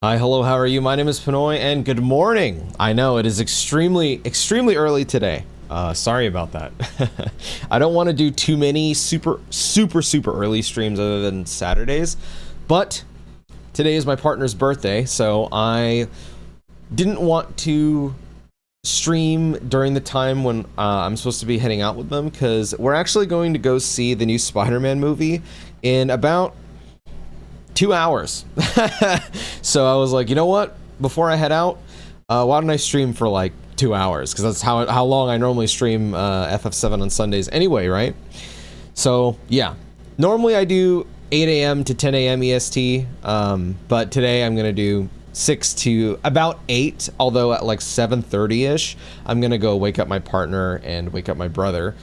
Hi, hello, how are you? My name is Pinoy, and good morning. I know, it is extremely early today. Sorry about that. I don't want to do too many super early streams other than Saturdays, but today is my partner's birthday, so I didn't want to stream during the time when I'm supposed to be heading out with them, because we're actually going to go see the new Spider-Man movie in about 2 hours. So I was like, you know what? Before I head out, why don't I stream for like 2 hours? Because that's how long I normally stream FF7 on Sundays anyway, right? So yeah, normally I do 8 a.m. to 10 a.m. EST, but today I'm gonna do 6 to about 8. Although at like 7:30ish, I'm gonna go wake up my partner and wake up my brother,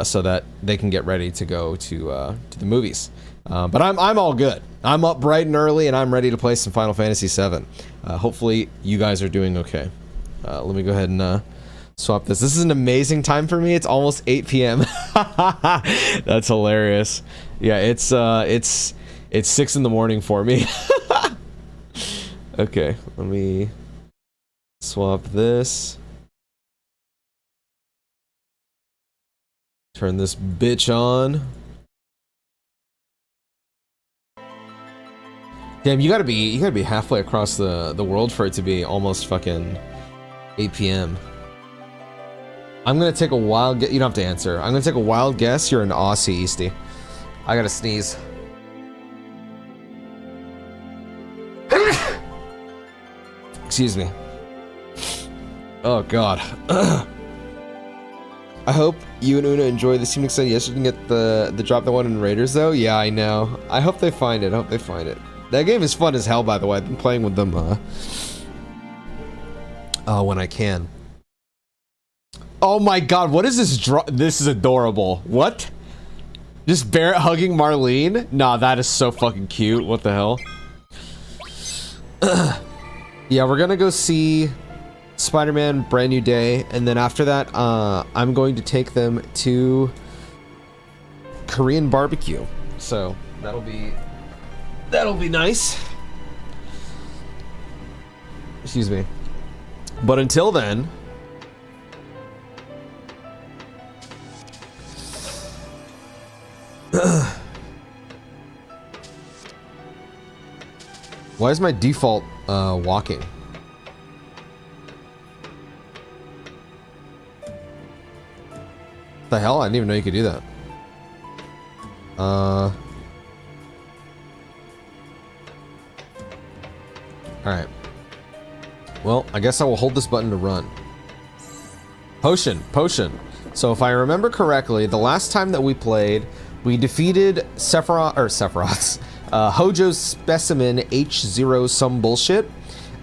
so that they can get ready to go to the movies. But I'm all good. I'm up bright and early, and I'm ready to play some Final Fantasy VII. Hopefully, you guys are doing okay. Let me go ahead and swap this. This is an amazing time for me. It's almost 8 p.m. That's hilarious. Yeah, it's 6 in the morning for me. Okay, let me swap this. Turn this bitch on. Damn, you gotta be halfway across the world for it to be almost fucking 8 p.m. I'm gonna take a wild guess. You don't have to answer. I'm gonna take a wild guess. You're an Aussie, Easty. I gotta sneeze. Excuse me. Oh god. I hope you and Una enjoy the Unix set. Yes, you can get the drop that one in Raiders though. Yeah, I know. I hope they find it. I hope they find it. That game is fun as hell, by the way. I've been playing with them when I can. Oh my god, what is this this is adorable. What? Just Barrett hugging Marlene? Nah, that is so fucking cute. What the hell? Yeah, we're gonna go see Spider-Man Brand New Day, and then after that, I'm going to take them to Korean barbecue. So, that'll be nice. Excuse me. But until then, why is my default walking? The hell? I didn't even know you could do that. Alright. Well, I guess I will hold this button to run. Potion. So if I remember correctly, the last time that we played, we defeated Sephiroth's Hojo's specimen H0 some bullshit,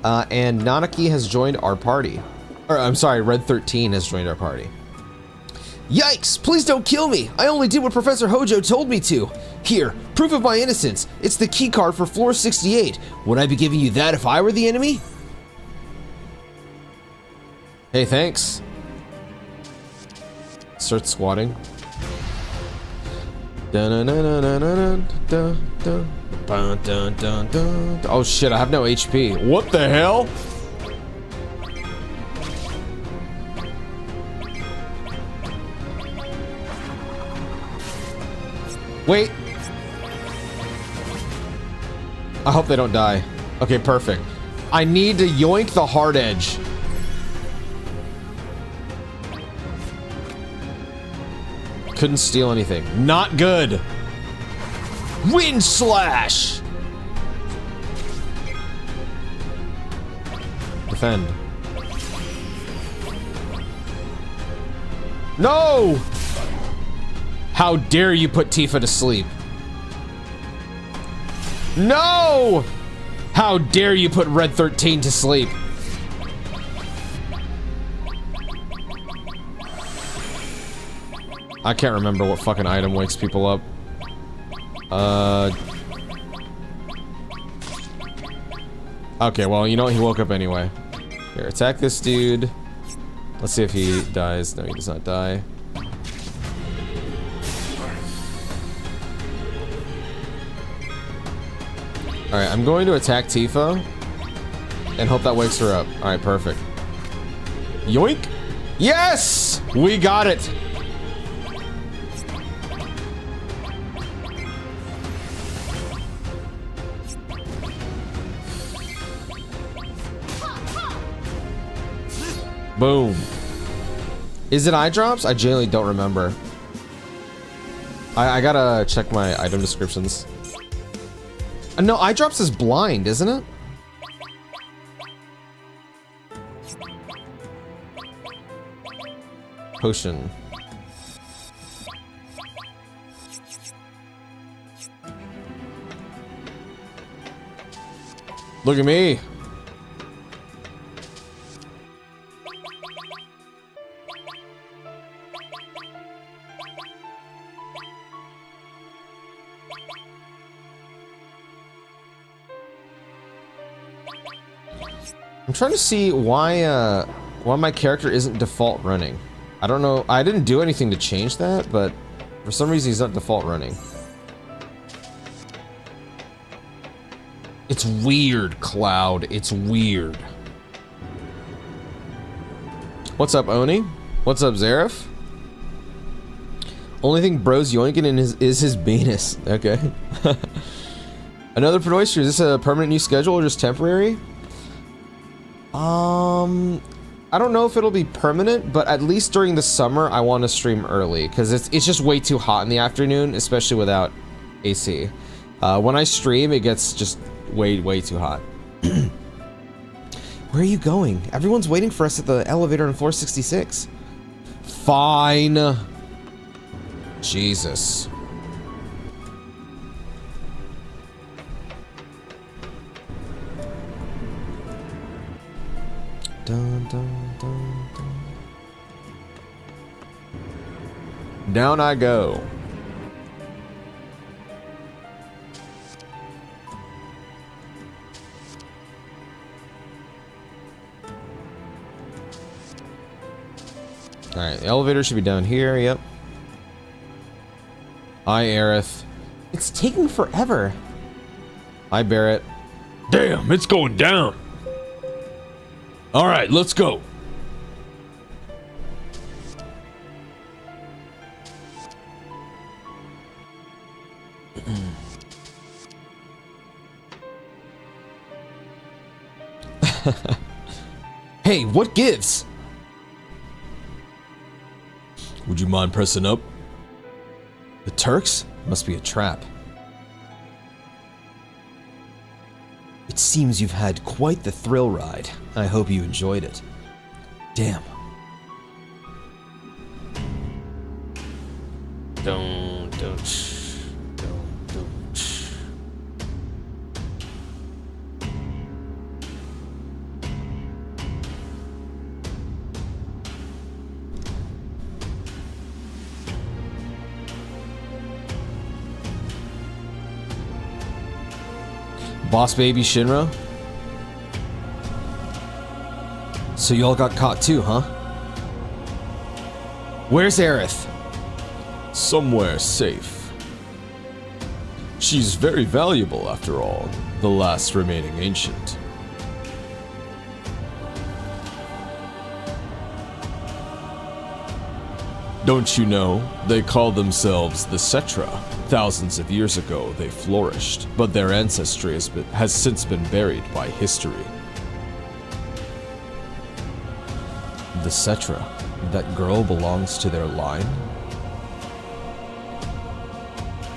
and Nanaki has joined our party. Or, I'm sorry, Red 13 has joined our party. Yikes! Please don't kill me! I only did what Professor Hojo told me to! Here, proof of my innocence! It's the key card for floor 68! Would I be giving you that if I were the enemy? Hey, thanks. Start squatting. Oh shit, I have no HP. What the hell? Wait. I hope they don't die. Okay, perfect. I need to yoink the hard edge. Couldn't steal anything. Not good. Wind slash. Defend. No! How dare you put Tifa to sleep? No! How dare you put Red 13 to sleep? I can't remember what fucking item wakes people up. Okay, well, you know what? He woke up anyway. Here, attack this dude. Let's see if he dies. No, he does not die. Alright, I'm going to attack Tifa. and hope that wakes her up. All right, perfect. Yoink! Yes! We got it! Boom. Is it eye drops? I genuinely don't remember. I gotta check my item descriptions. No, eye drops is blind, isn't it? Potion. Look at me. I'm trying to see why my character isn't default running. I don't know. I didn't do anything to change that, but for some reason he's not default running. It's weird, Cloud. It's weird. What's up, Oni? What's up, Zareth? Only thing bro's yoinking in is his penis. Okay. Another Pinoy stream. Is this a permanent new schedule or just temporary? I don't know if it'll be permanent, but at least during the summer, I want to stream early because it's just way too hot in the afternoon, especially without AC. When I stream, it gets just way too hot. Where are you going? Everyone's waiting for us at the elevator on floor 66. Fine. Jesus. Dun, dun, dun, dun. Down I go. Alright, the elevator should be down here, yep. Hi, Aerith. It's taking forever. Hi, Barrett. Damn, it's going down. All right, let's go. Hey, what gives? Would you mind pressing up? The Turks? Must be a trap. It seems you've had quite the thrill ride. I hope you enjoyed it. Damn. Don't. Boss baby Shinra? So y'all got caught too, huh? Where's Aerith? Somewhere safe. She's very valuable after all, the last remaining ancient. Don't you know, they call themselves the Cetra. Thousands of years ago, they flourished, but their ancestry has since been buried by history. The Cetra? That girl belongs to their line?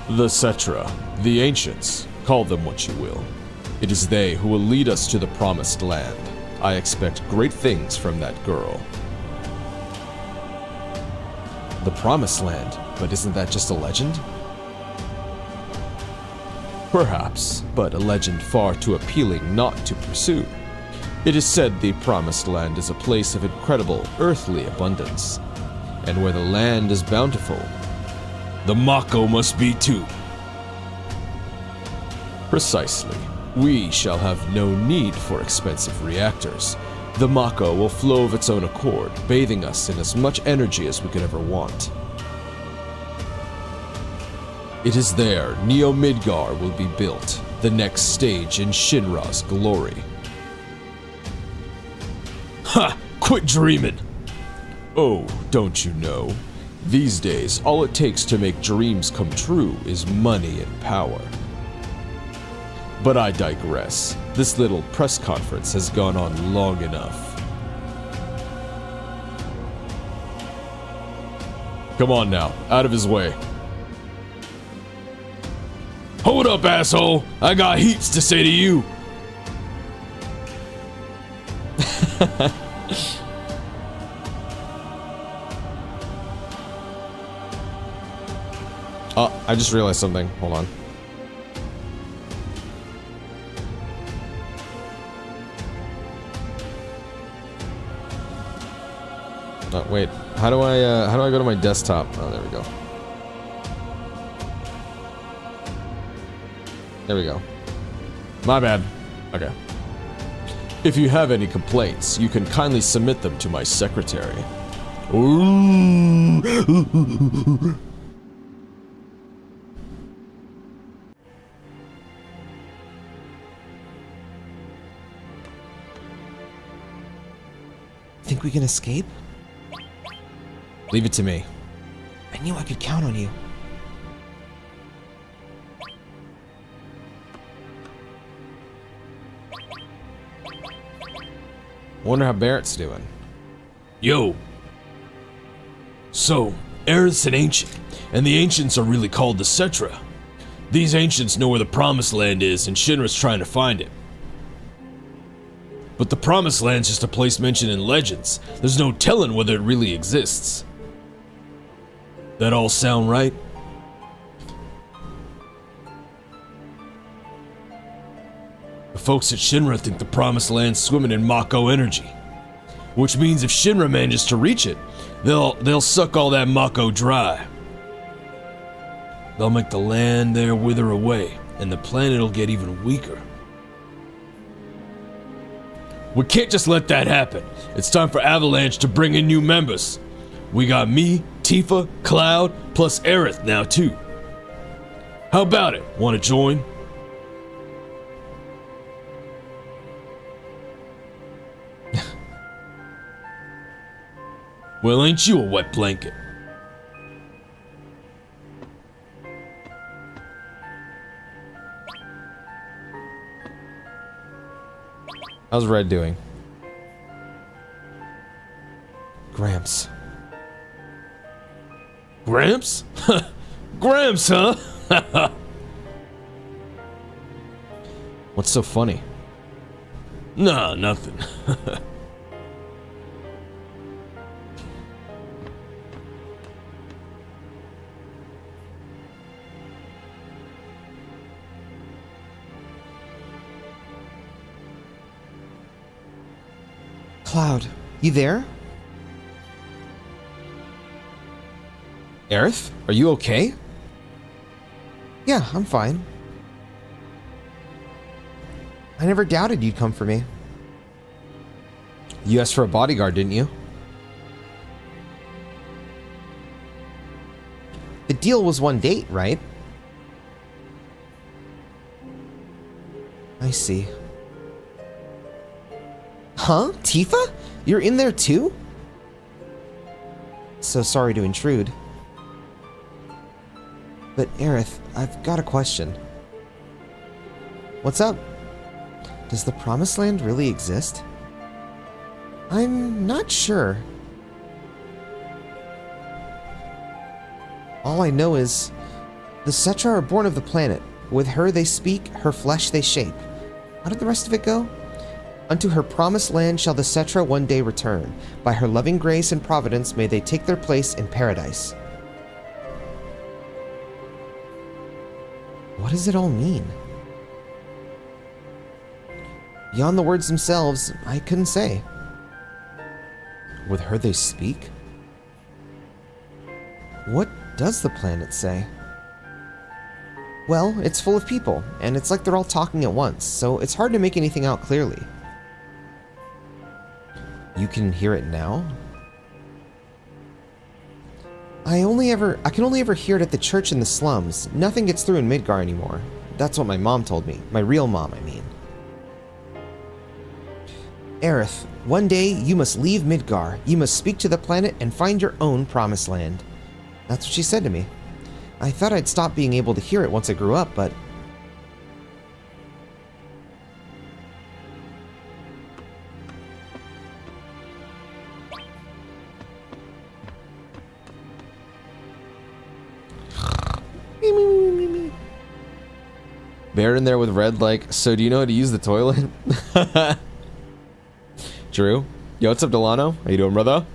The Cetra, the ancients, call them what you will. It is they who will lead us to the promised land. I expect great things from that girl. The promised land? But isn't that just a legend? Perhaps, but a legend far too appealing not to pursue. It is said the Promised Land is a place of incredible earthly abundance, and where the land is bountiful, the Mako must be too. Precisely. We shall have no need for expensive reactors. The Mako will flow of its own accord, bathing us in as much energy as we could ever want. It is there Neo Midgar will be built, the next stage in Shinra's glory. Ha! Quit dreaming! Oh, don't you know? These days, all it takes to make dreams come true is money and power. But I digress. This little press conference has gone on long enough. Come on now, out of his way. Hold up, asshole! I got heaps to say to you! Oh, I just realized something. Hold on. Oh, wait. How do I go to my desktop? Oh, there we go. There we go. My bad. Okay. If you have any complaints, you can kindly submit them to my secretary. Ooh. Think we can escape? Leave it to me. I knew I could count on you. Wonder how Barrett's doing. Yo. So, Aerith's an ancient, and the ancients are really called the Cetra. These ancients know where the Promised Land is, and Shinra's trying to find it. But the Promised Land's just a place mentioned in legends. There's no telling whether it really exists. That all sound right? The folks at Shinra think the Promised Land's swimming in Mako energy. Which means if Shinra manages to reach it, they'll suck all that Mako dry. They'll make the land there wither away, and the planet'll get even weaker. We can't just let that happen. It's time for Avalanche to bring in new members. We got me, Tifa, Cloud, plus Aerith now too. How about it? Want to join? Well, ain't you a wet blanket? How's Red doing? Gramps. Gramps? Gramps, huh? What's so funny? Nah, nothing. Cloud, you there? Aerith, are you okay? Yeah, I'm fine. I never doubted you'd come for me. You asked for a bodyguard, didn't you? The deal was one date, right? I see. Huh? Tifa? You're in there too? So sorry to intrude. But Aerith, I've got a question. What's up? Does the Promised Land really exist? I'm not sure. All I know is the Cetra are born of the planet. With her they speak, her flesh they shape. How did the rest of it go? Unto her promised land shall the Cetra one day return. By her loving grace and providence may they take their place in paradise. What does it all mean? Beyond the words themselves, I couldn't say. With her they speak? What does the planet say? Well, it's full of people, and it's like they're all talking at once, so it's hard to make anything out clearly. You can hear it now? I can only ever hear it at the church in the slums. Nothing gets through in Midgar anymore. That's what my mom told me. My real mom, I mean. Aerith, one day you must leave Midgar. You must speak to the planet and find your own promised land. That's what she said to me. I thought I'd stop being able to hear it once I grew up, but... Bear in there with red like, so do you know how to use the toilet? Drew? Yo, what's up, Delano? How you doing, brother?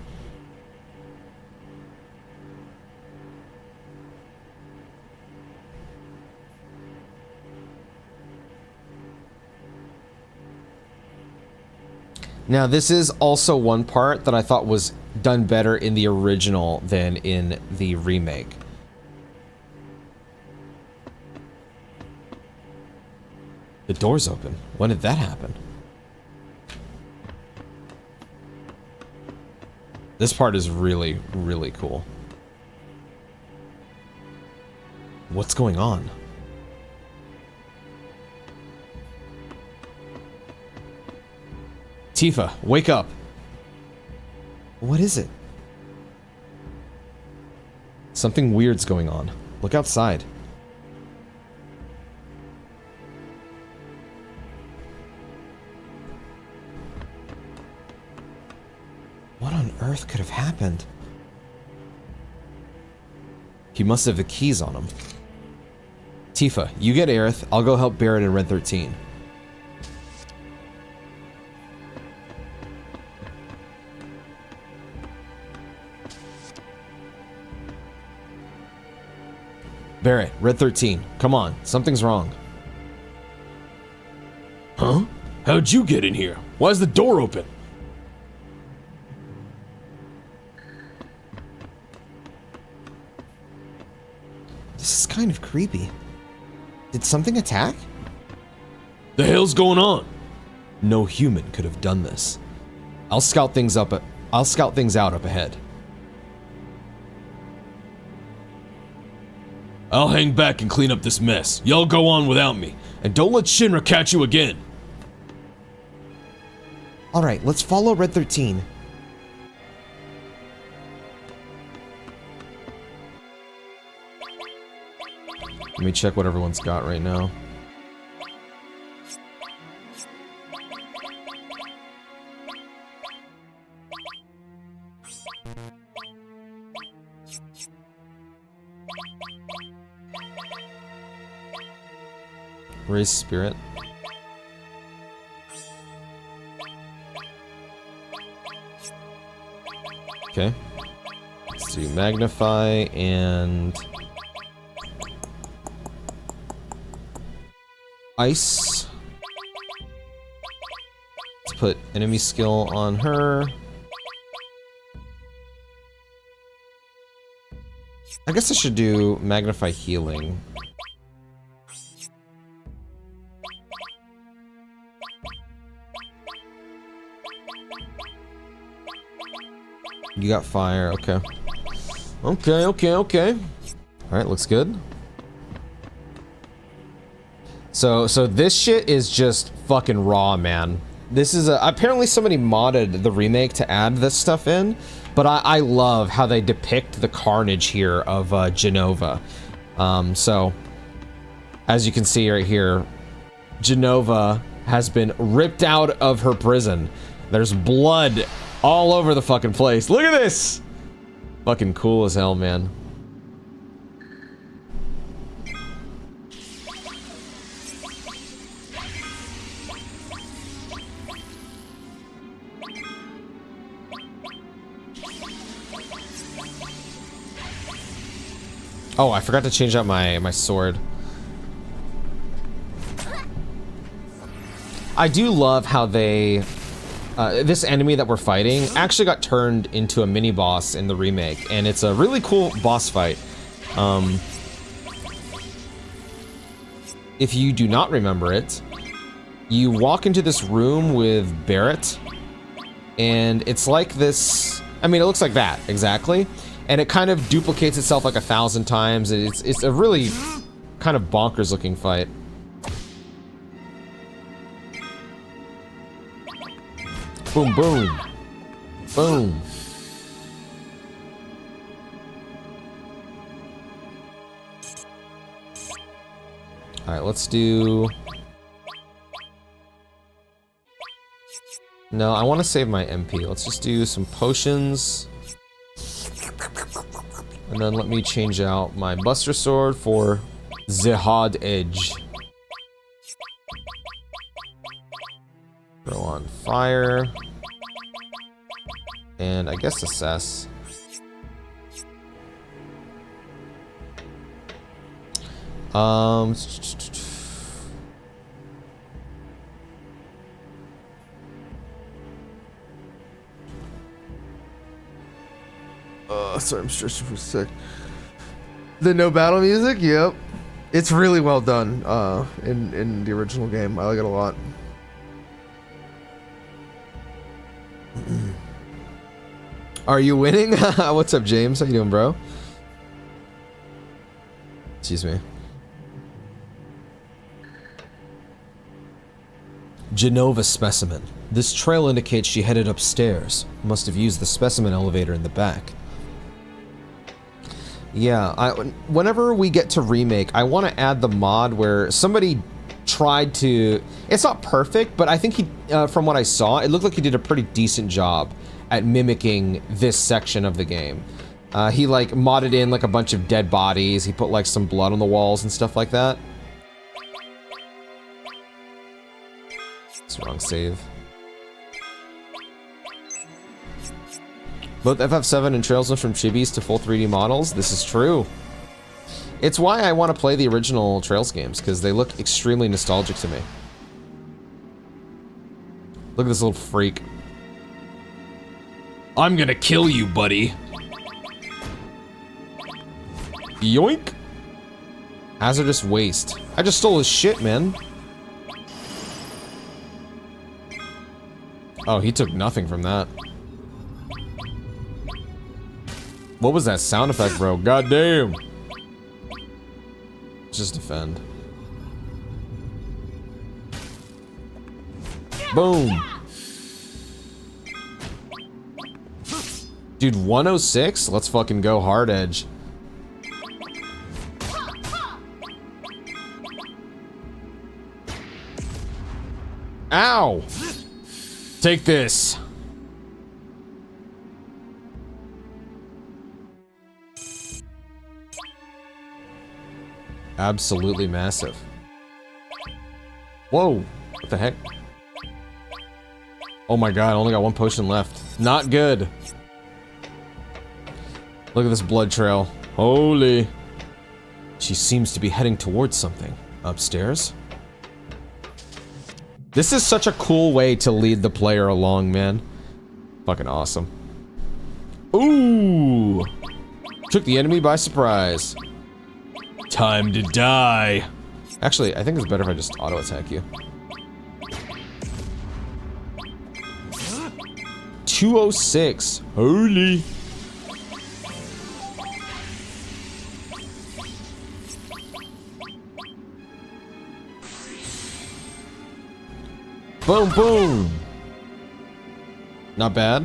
Now, this is also one part that I thought was done better in the original than in the remake. The door's open. When did that happen? This part is really, really cool. What's going on? Tifa, wake up. What is it? Something weird's going on. Look outside. What on earth could have happened? He must have the keys on him. Tifa, you get Aerith. I'll go help Barrett in Red 13. Barrett, Red 13. Come on, something's wrong. Huh? How'd you get in here? Why's the door open? This is kind of creepy. Did something attack? The hell's going on? No human could have done this. I'll scout things out up ahead. I'll hang back and clean up this mess. Y'all go on without me. And don't let Shinra catch you again. Alright, let's follow Red 13. Let me check what everyone's got right now. Raise spirit. Okay. Let's do magnify and ice. Let's put enemy skill on her. I guess I should do magnify healing. You got fire, okay. Okay. Alright, looks good. So this shit is just fucking raw, man. This is apparently somebody modded the remake to add this stuff in, but I love how they depict the carnage here of JENOVA. So, as you can see right here, JENOVA has been ripped out of her prison. There's blood all over the fucking place. Look at this! Fucking cool as hell, man. Oh, I forgot to change out my sword. I do love how they... this enemy that we're fighting actually got turned into a mini-boss in the remake, and it's a really cool boss fight. If you do not remember it, you walk into this room with Barrett, and it's like this... I mean, it looks like that, exactly. And it kind of duplicates itself like 1,000 times. It's a really kind of bonkers looking fight. Boom, boom. Boom. Alright, let's do... No, I want to save my MP. Let's just do some potions. And then let me change out my Buster Sword for Zihad Edge. Throw on fire. And I guess assess. Sorry, I'm stretching for a sec. The no battle music, yep. It's really well done in the original game. I like it a lot. Are you winning? What's up, James? How you doing, bro? Excuse me. JENOVA specimen. This trail indicates she headed upstairs. Must have used the specimen elevator in the back. Yeah, whenever we get to remake, I want to add the mod where somebody tried to... It's not perfect, but I think he, from what I saw, it looked like he did a pretty decent job at mimicking this section of the game. He like modded in like a bunch of dead bodies. He put like some blood on the walls and stuff like that. It's the wrong save. Both FF7 and Trails went from chibis to full 3D models. This is true. It's why I want to play the original Trails games, because they look extremely nostalgic to me. Look at this little freak. I'm gonna kill you, buddy. Yoink! Hazardous waste. I just stole his shit, man. Oh, he took nothing from that. What was that sound effect, bro? God damn. Just defend. Boom. Dude, 106? Let's fucking go hard edge. Ow! Take this. Absolutely massive. Whoa! What the heck? Oh my god, I only got one potion left. Not good. Look at this blood trail. Holy. She seems to be heading towards something. Upstairs? This is such a cool way to lead the player along, man. Fucking awesome. Ooh! Took the enemy by surprise. Time to die. Actually, I think it's better if I just auto-attack you. 206. Holy. Boom, boom. Not bad.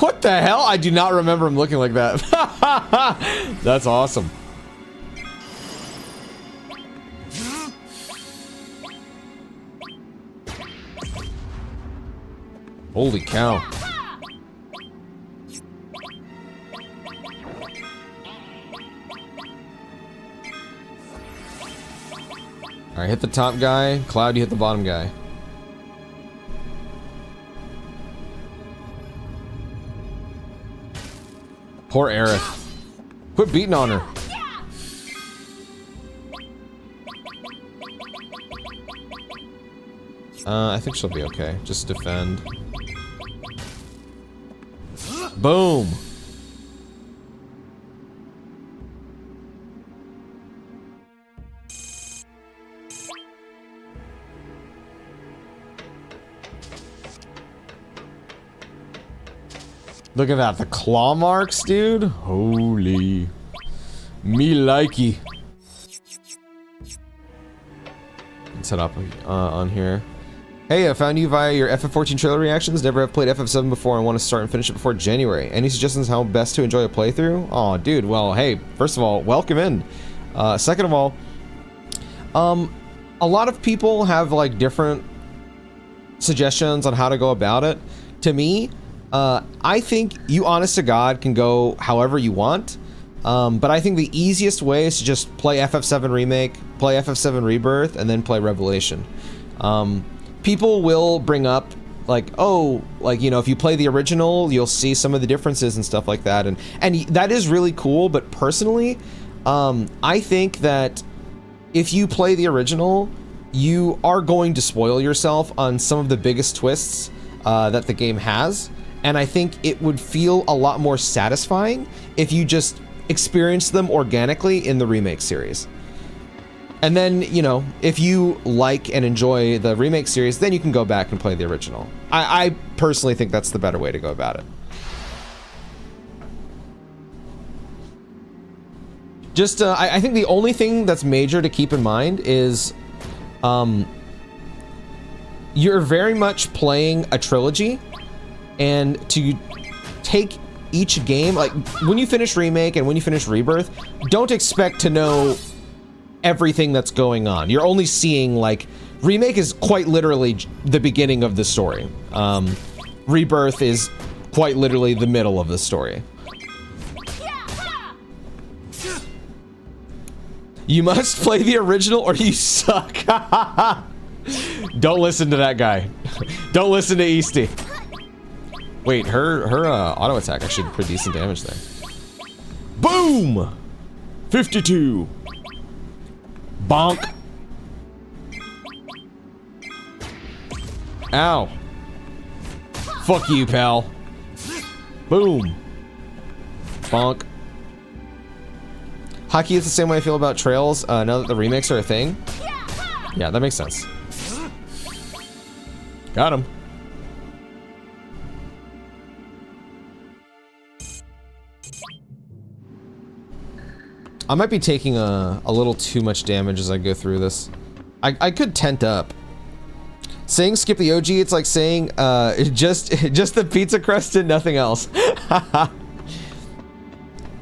What the hell? I do not remember him looking like that. That's awesome. Holy cow. Alright, hit the top guy. Cloud, you hit the bottom guy. Poor Aerith. Quit beating on her. I think she'll be okay. Just defend. Boom! Look at that, the claw marks, dude. Holy. Me likey. Let's head up on here. Hey, I found you via your FF14 trailer reactions. Never have played FF7 before and want to start and finish it before January. Any suggestions how best to enjoy a playthrough? Oh, dude. Well, hey, first of all, welcome in. Second of all, a lot of people have like different suggestions on how to go about it. To me, I think you honest to God can go however you want. But I think the easiest way is to just play FF7 Remake, play FF7 Rebirth, and then play Revelation. People will bring up like, oh, like, you know, if you play the original, you'll see some of the differences and stuff like that. And that is really cool. But personally, I think that if you play the original, you are going to spoil yourself on some of the biggest twists that the game has. And I think it would feel a lot more satisfying if you just experience them organically in the remake series. And then, you know, if you like and enjoy the remake series, then you can go back and play the original. I personally think that's the better way to go about it. Just, I think the only thing that's major to keep in mind is you're very much playing a trilogy, and to take each game, like when you finish Remake and when you finish Rebirth, don't expect to know everything that's going on. You're only seeing, like, Remake is quite literally the beginning of the story. Rebirth is quite literally the middle of the story. You must play the original or you suck. Don't listen to that guy. Don't listen to Easty. Wait, her auto attack actually did pretty decent damage there. Boom! 52. Bonk. Ow. Fuck you, pal. Boom. Bonk. Hockey is the same way I feel about Trails now that the remakes are a thing. Yeah, that makes sense. Got him. I might be taking a little too much damage as I go through this. I could tent up. Saying skip the OG, it's like saying just the pizza crust and nothing else.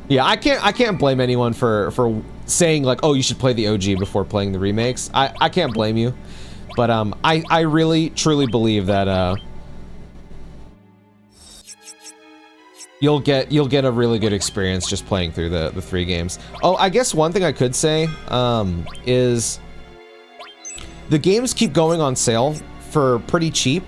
Yeah, I can't blame anyone for saying like, oh, you should play the OG before playing the remakes. I can't blame you, but I really truly believe that you'll get a really good experience just playing through the 3 games. Oh, I guess one thing I could say is the games keep going on sale for pretty cheap,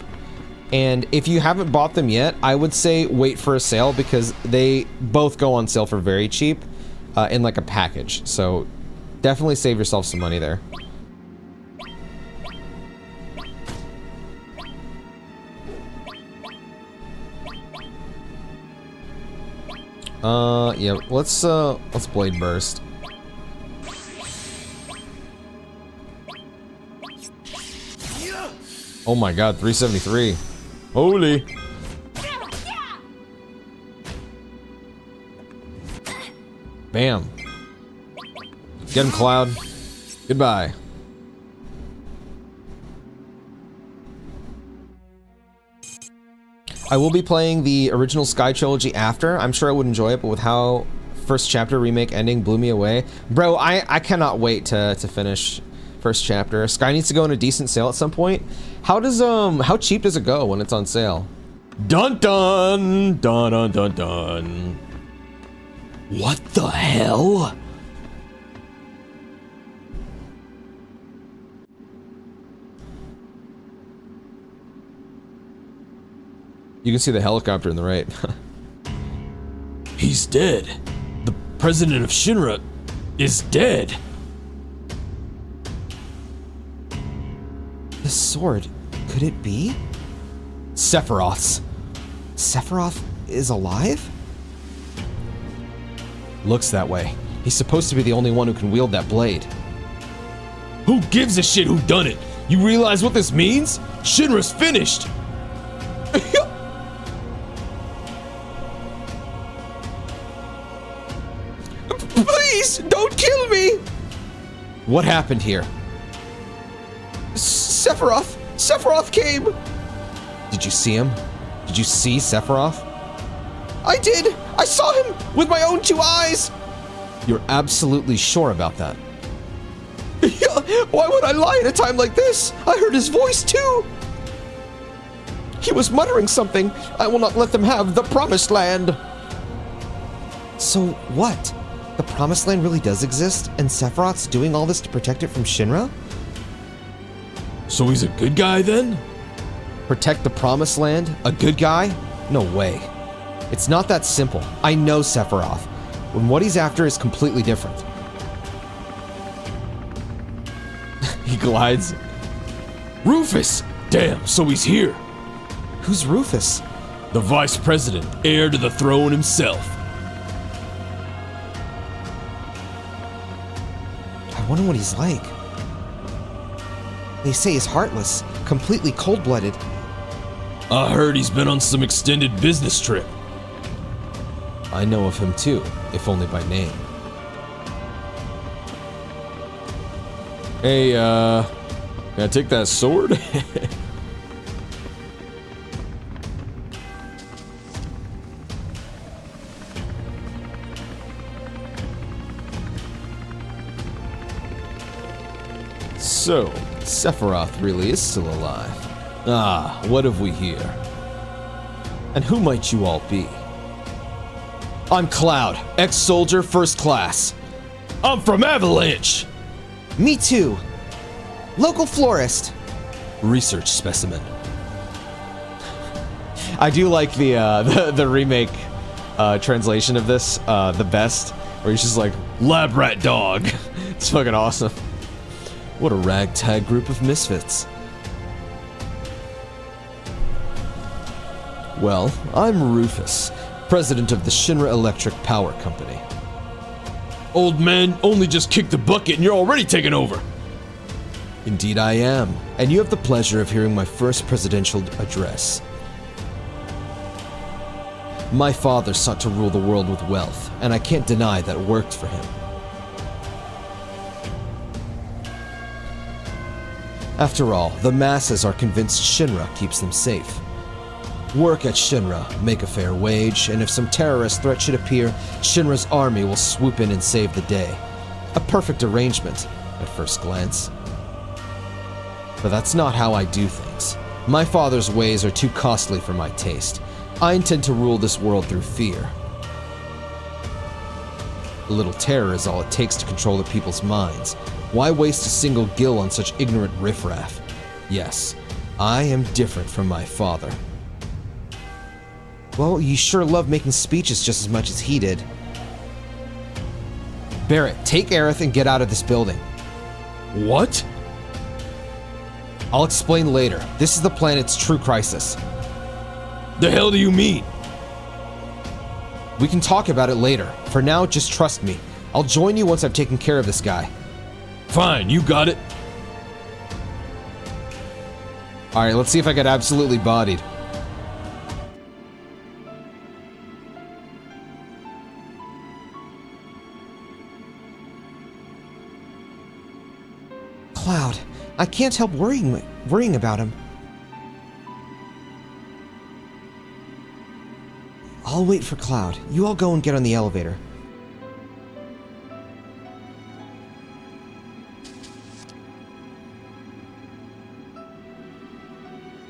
and if you haven't bought them yet, I would say wait for a sale because they both go on sale for very cheap in like a package. So definitely save yourself some money there. Yeah, let's Blade Burst. Oh my god, 373. Holy. Bam. Get him, Cloud. Goodbye. I will be playing the original Sky trilogy after. I'm sure I would enjoy it, but with how first chapter remake ending blew me away. Bro, I cannot wait to finish first chapter. Sky needs to go on a decent sale at some point. How cheap does it go when it's on sale? Dun dun dun dun dun dun. What the hell? You can see the helicopter in the right. He's dead. The president of Shinra is dead. The sword, could it be? Sephiroth's. Sephiroth is alive? Looks that way. He's supposed to be the only one who can wield that blade. Who gives a shit who done it? You realize what this means? Shinra's finished! Please, don't kill me! What happened here? Sephiroth Sephiroth came! Did you see him? Did you see Sephiroth? I did! I saw him with my own 2 eyes! You're absolutely sure about that? Yeah, why would I lie at a time like this? I heard his voice too! He was muttering something. I will not let them have the Promised Land. So what? The Promised Land really does exist, and Sephiroth's doing all this to protect it from Shinra? So he's a good guy then? Protect the Promised Land? A good guy? No way. It's not that simple. I know Sephiroth, when what he's after is completely different. He glides. Rufus! Damn, so he's here. Who's Rufus? The vice president, heir to the throne himself. I wonder what he's like. They say he's heartless, completely cold-blooded. I heard he's been on some extended business trip. I know of him too, if only by name. Hey, can I take that sword? So, Sephiroth really is still alive. Ah, what have we here? And who might you all be? I'm Cloud, ex-soldier, first class. I'm from Avalanche! Me too. Local florist. Research specimen. I do like the remake translation of this the best, where he's just like, lab rat dog. It's fucking awesome. What a ragtag group of misfits. Well, I'm Rufus, president of the Shinra Electric Power Company. Old man only just kicked the bucket and you're already taking over. Indeed I am, and you have the pleasure of hearing my first presidential address. My father sought to rule the world with wealth, and I can't deny that worked for him. After all, the masses are convinced Shinra keeps them safe. Work at Shinra, make a fair wage, and if some terrorist threat should appear, Shinra's army will swoop in and save the day. A perfect arrangement, at first glance. But that's not how I do things. My father's ways are too costly for my taste. I intend to rule this world through fear. A little terror is all it takes to control the people's minds. Why waste a single gil on such ignorant riffraff? Yes, I am different from my father. Well, you sure love making speeches just as much as he did. Barrett, take Aerith and get out of this building. What? I'll explain later. This is the planet's true crisis. The hell do you mean? We can talk about it later. For now, just trust me. I'll join you once I've taken care of this guy. Fine, you got it. Alright, let's see if I get absolutely bodied. Cloud, I can't help worrying about him. I'll wait for Cloud. You all go and get on the elevator.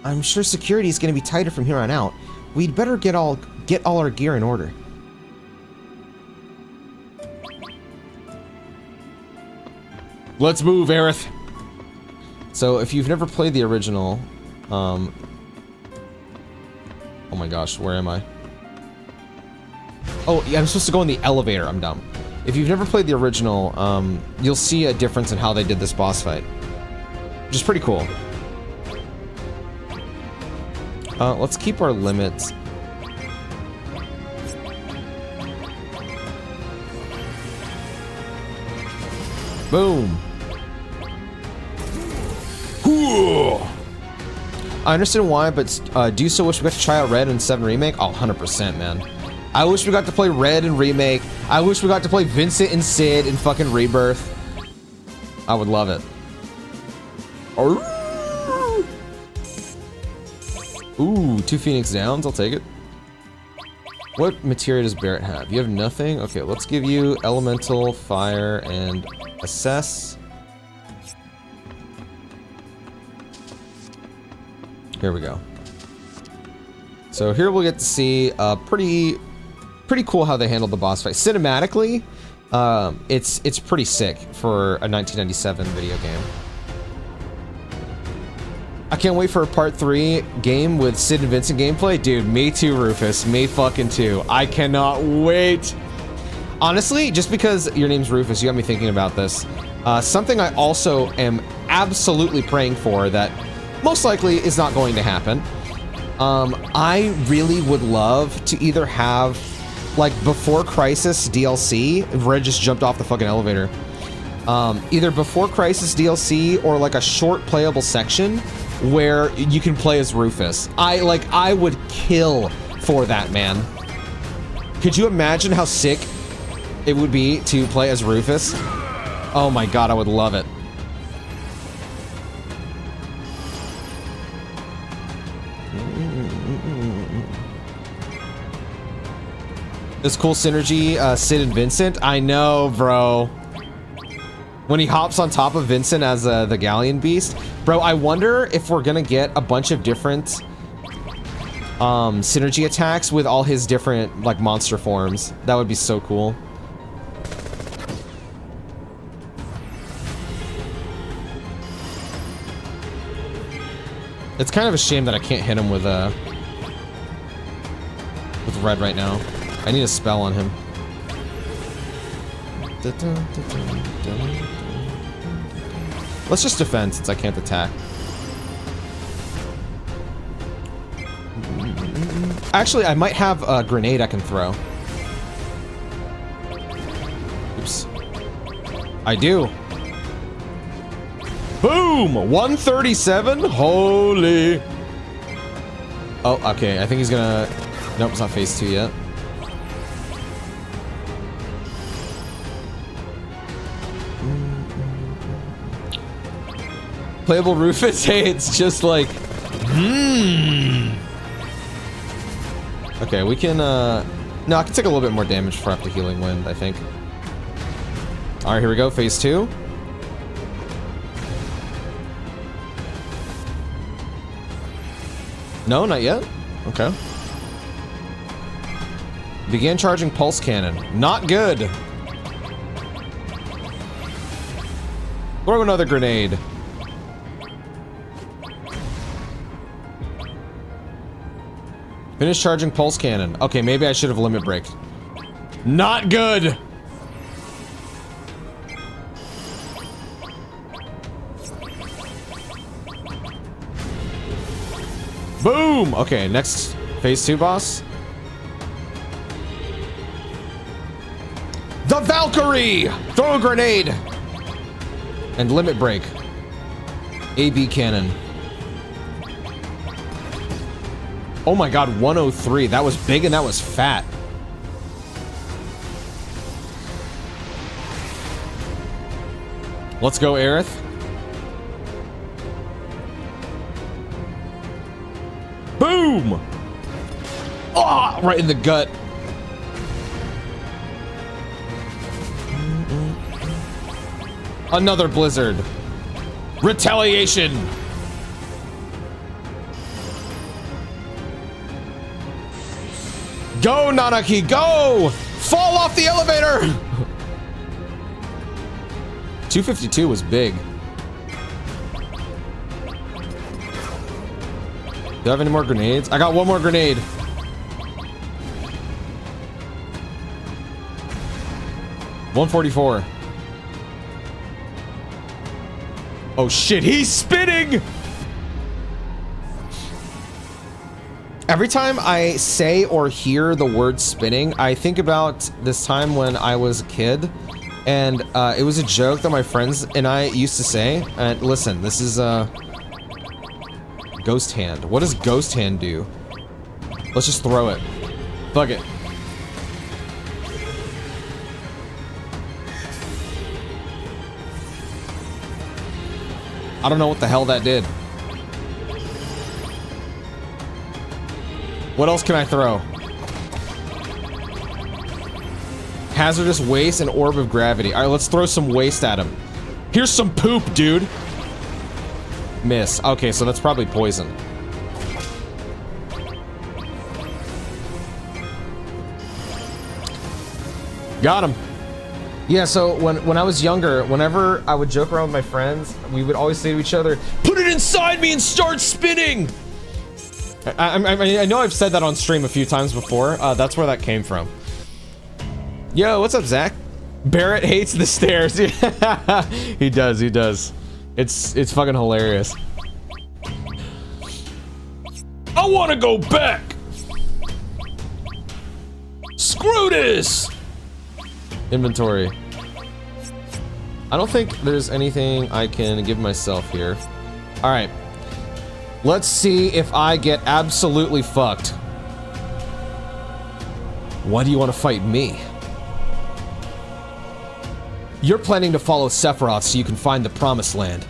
I'm sure security is going to be tighter from here on out. We'd better get all our gear in order. Let's move, Aerith. So, if you've never played the original, oh my gosh, where am I? Oh, yeah, I'm supposed to go in the elevator. I'm dumb. If you've never played the original, you'll see a difference in how they did this boss fight, which is pretty cool. Let's keep our limits. Boom. I understand why, but do you still wish we got to try out Red and 7 Remake? Oh, 100%, man. I wish we got to play Red and Remake. I wish we got to play Vincent and Sid in fucking Rebirth. I would love it. Ooh, 2 Phoenix Downs, I'll take it. What materia does Barret have? You have nothing? Okay, let's give you Elemental, Fire, and Assess. Here we go. So here we'll get to see pretty cool how they handled the boss fight. Cinematically, it's pretty sick for a 1997 video game. I can't wait for a part 3 game with Sid and Vincent gameplay. Dude, me too, Rufus. Me fucking too. I cannot wait. Honestly, just because your name's Rufus, you got me thinking about this. Something I also am absolutely praying for that most likely is not going to happen. I really would love to either have, like, Before Crisis DLC. Red just jumped off the fucking elevator. Either Before Crisis DLC or like a short playable section where you can play as Rufus. I would kill for that, man. Could you imagine how sick it would be to play as Rufus? Oh my god, I would love it. This cool synergy, Sid and Vincent. I know, bro. When he hops on top of Vincent as the Galleon Beast. Bro, I wonder if we're gonna get a bunch of different synergy attacks with all his different, like, monster forms. That would be so cool. It's kind of a shame that I can't hit him with red right now. I need a spell on him. Let's just defend since I can't attack. Actually, I might have a grenade I can throw. Oops. I do. Boom! 137? Holy. Oh, okay. I think he's gonna... Nope, it's not phase 2 yet. Playable Rufus? Hey, it's just like... Okay, we can, No, I can take a little bit more damage before I have to Healing Wind, I think. Alright, here we go. Phase 2. No, not yet. Okay. Began charging Pulse Cannon. Not good. Throw another grenade. Finish charging Pulse Cannon. Okay, maybe I should have Limit Break. Not good! Boom! Okay, next phase 2 boss. The Valkyrie! Throw a grenade! And Limit Break. AB Cannon. Oh my god, 103. That was big and that was fat. Let's go, Aerith. Boom! Oh, right in the gut. Another blizzard. Retaliation. Go, Nanaki, go! Fall off the elevator! 252 was big. Do I have any more grenades? I got one more grenade. $144. Oh shit, he's spinning! Every time I say or hear the word spinning, I think about this time when I was a kid, and it was a joke that my friends and I used to say. And listen, this is Ghost Hand. What does Ghost Hand do? Let's just throw it. Fuck it. I don't know what the hell that did. What else can I throw? Hazardous waste and orb of gravity. All right, let's throw some waste at him. Here's some poop, dude. Miss. Okay, so that's probably poison. Got him. Yeah, so when I was younger, whenever I would joke around with my friends, we would always say to each other, "Put it inside me and start spinning!" I know I've said that on stream a few times before. That's where that came from. Yo, what's up, Zach? Barrett hates the stairs. He does, he does. It's fucking hilarious. I want to go back! Screw this! Inventory. I don't think there's anything I can give myself here. Alright. Let's see if I get absolutely fucked. Why do you want to fight me? You're planning to follow Sephiroth so you can find the Promised Land.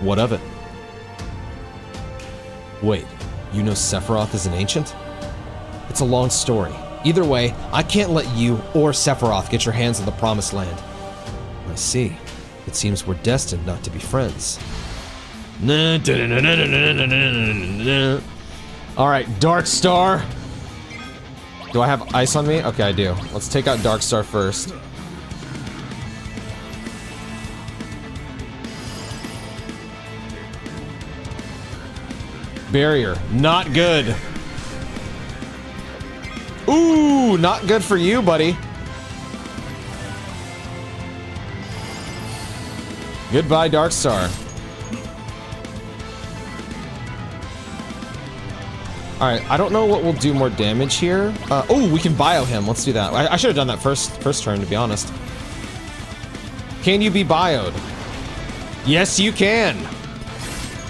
What of it? Wait, you know Sephiroth is an ancient? It's a long story. Either way, I can't let you or Sephiroth get your hands on the Promised Land. I see. It seems we're destined not to be friends. Alright, Dark Star. Do I have ice on me? Okay, I do. Let's take out Dark Star first. Barrier. Not good. Ooh, not good for you, buddy. Goodbye, Darkstar. Alright, I don't know what will do more damage here. Oh, we can bio him. Let's do that. I should have done that first turn, to be honest. Can you be bioed? Yes, you can.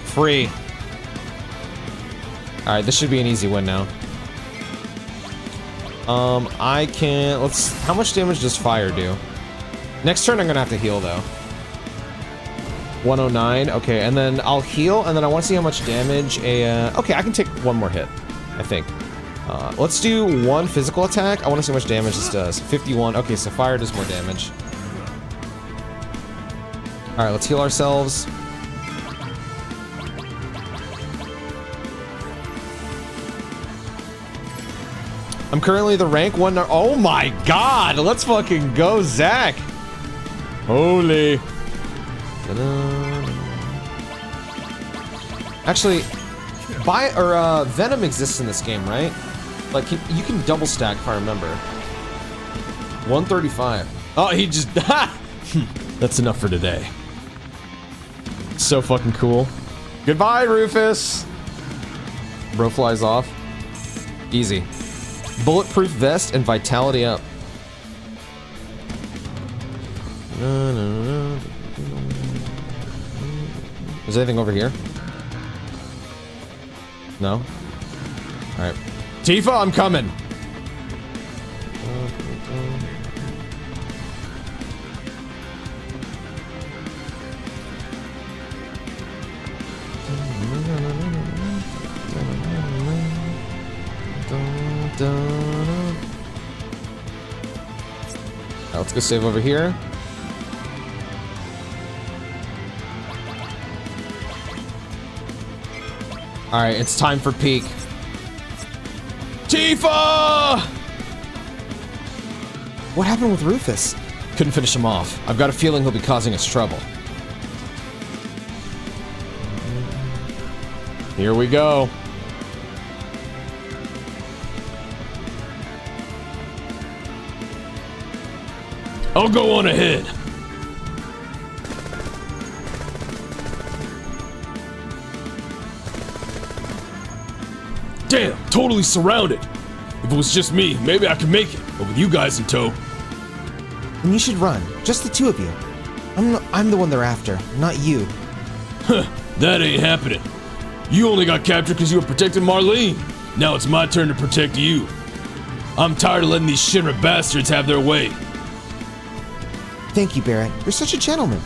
Free. Alright, this should be an easy win now. I can... How much damage does fire do? Next turn I'm gonna have to heal, though. 109, okay, and then I'll heal, and then I want to see how much damage okay, I can take one more hit, I think. Let's do one physical attack. I want to see how much damage this does. 51, okay, so fire does more damage. Alright, let's heal ourselves. I'm currently the rank 1. Oh my god! Let's fucking go, Zach! Holy. Actually, Venom exists in this game, right? Like, you can double stack if I remember. 135. Oh, he just... That's enough for today. So fucking cool. Goodbye, Rufus! Bro flies off. Easy. Bulletproof vest and vitality up. Is there anything over here? No? Alright. Tifa, I'm coming! Let's go save over here. Alright, it's time for peak. Tifa! What happened with Rufus? Couldn't finish him off. I've got a feeling he'll be causing us trouble. Here we go. I'll go on ahead. Damn, totally surrounded. If it was just me, maybe I could make it. But with you guys in tow. And you should run. Just the two of you. I'm the one they're after, not you. Huh, that ain't happening. You only got captured because you were protecting Marlene. Now it's my turn to protect you. I'm tired of letting these Shinra bastards have their way. Thank you, Barrett. You're such a gentleman.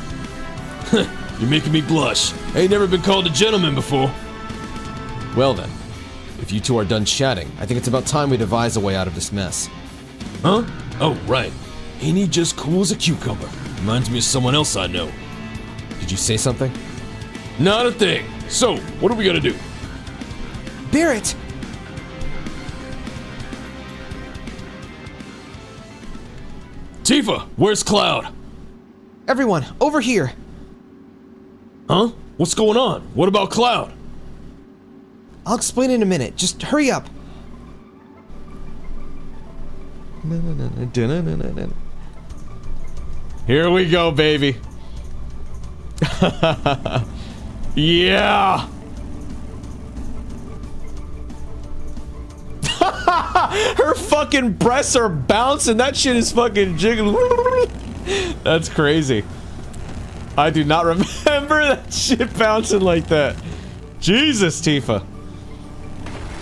You're making me blush. I ain't never been called a gentleman before. Well then. if you two are done chatting, I think it's about time we devise a way out of this mess. Huh? Oh, right. Ain't he just cool as a cucumber? Reminds me of someone else I know. Did you say something? Not a thing. So, what are we gonna do? Barrett! Tifa, where's Cloud? Everyone, over here! Huh? What's going on? What about Cloud? I'll explain in a minute. Just hurry up. Here we go, baby. Yeah. Her fucking breasts are bouncing. That shit is fucking jiggling. That's crazy. I do not remember that shit bouncing like that. Jesus, Tifa.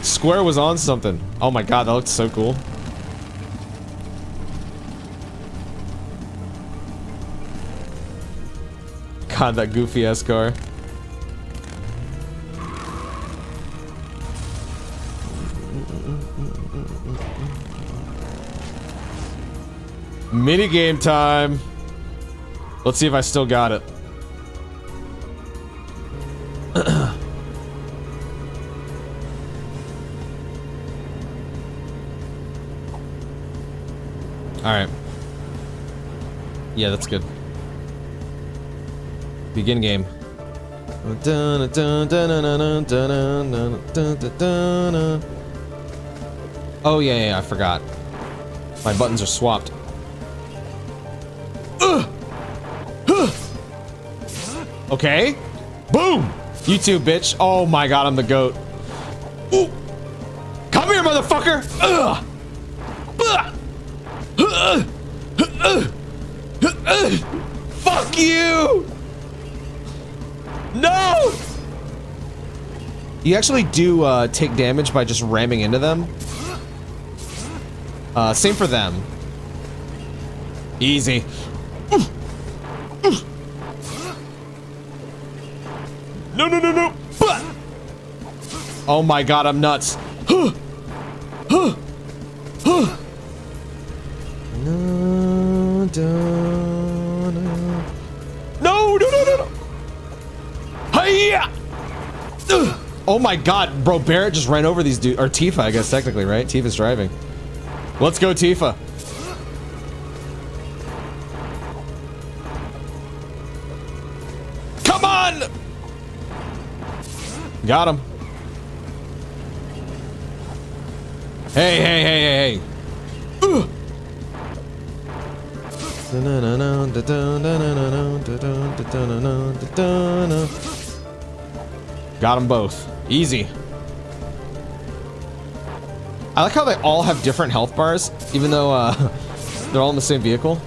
Square was on something. Oh my god, that looks so cool. God, that goofy ass car. Mini game time. Let's see if I still got it. Alright. Yeah, that's good. Begin game. Oh, yeah, I forgot. My buttons are swapped. Okay. Boom! You too, bitch. Oh my god, I'm the goat. Ooh. Come here, motherfucker! Fuck you! No! You actually do take damage by just ramming into them. Same for them. Easy. No, no, no, no! Oh my god, I'm nuts. No, no, no, no, no! Hiya! Oh my god, bro, Barrett just ran over these dudes. Or Tifa, I guess, technically, right? Tifa's driving. Let's go, Tifa. Come on! Got him. Hey, hey, hey, hey, hey. Got them both. Easy. I like how they all have different health bars, even though they're all in the same vehicle.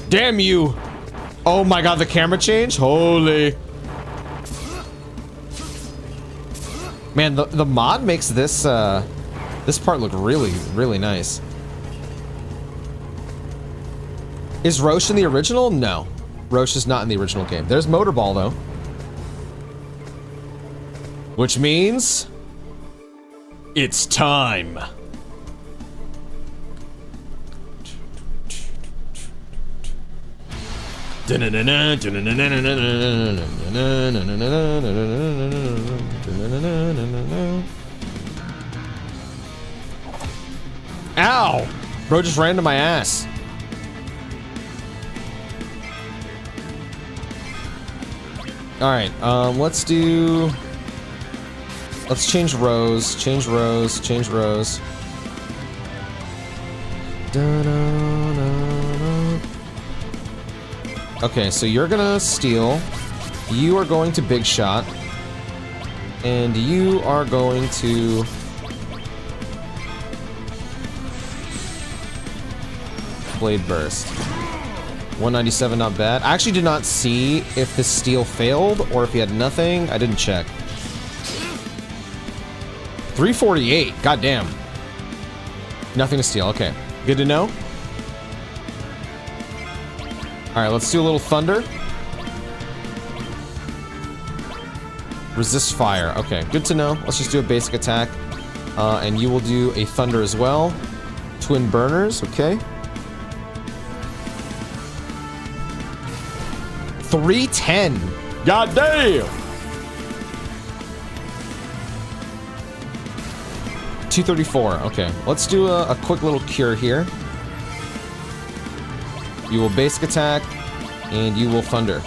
Damn you! Oh my god, the camera change? Holy. Man, the mod makes this this part look really, really nice. Is Roche in the original? No. Roche is not in the original game. There's Motorball, though. Which means... it's time. Ow! Bro just ran to my ass. Alright, let's change rows, change rows, change rows. Okay, so you're gonna steal, you are going to big shot, and you are going to... blade burst. 197, not bad. I actually did not see if the steal failed or if he had nothing. I didn't check. 348, goddamn. Nothing to steal, okay. Good to know. Alright, let's do a little thunder. Resist fire. Okay, good to know. Let's just do a basic attack. And you will do a thunder as well. Twin burners, okay. 310. God damn! 234. Okay, let's do a quick little cure here. You will basic attack, and you will thunder.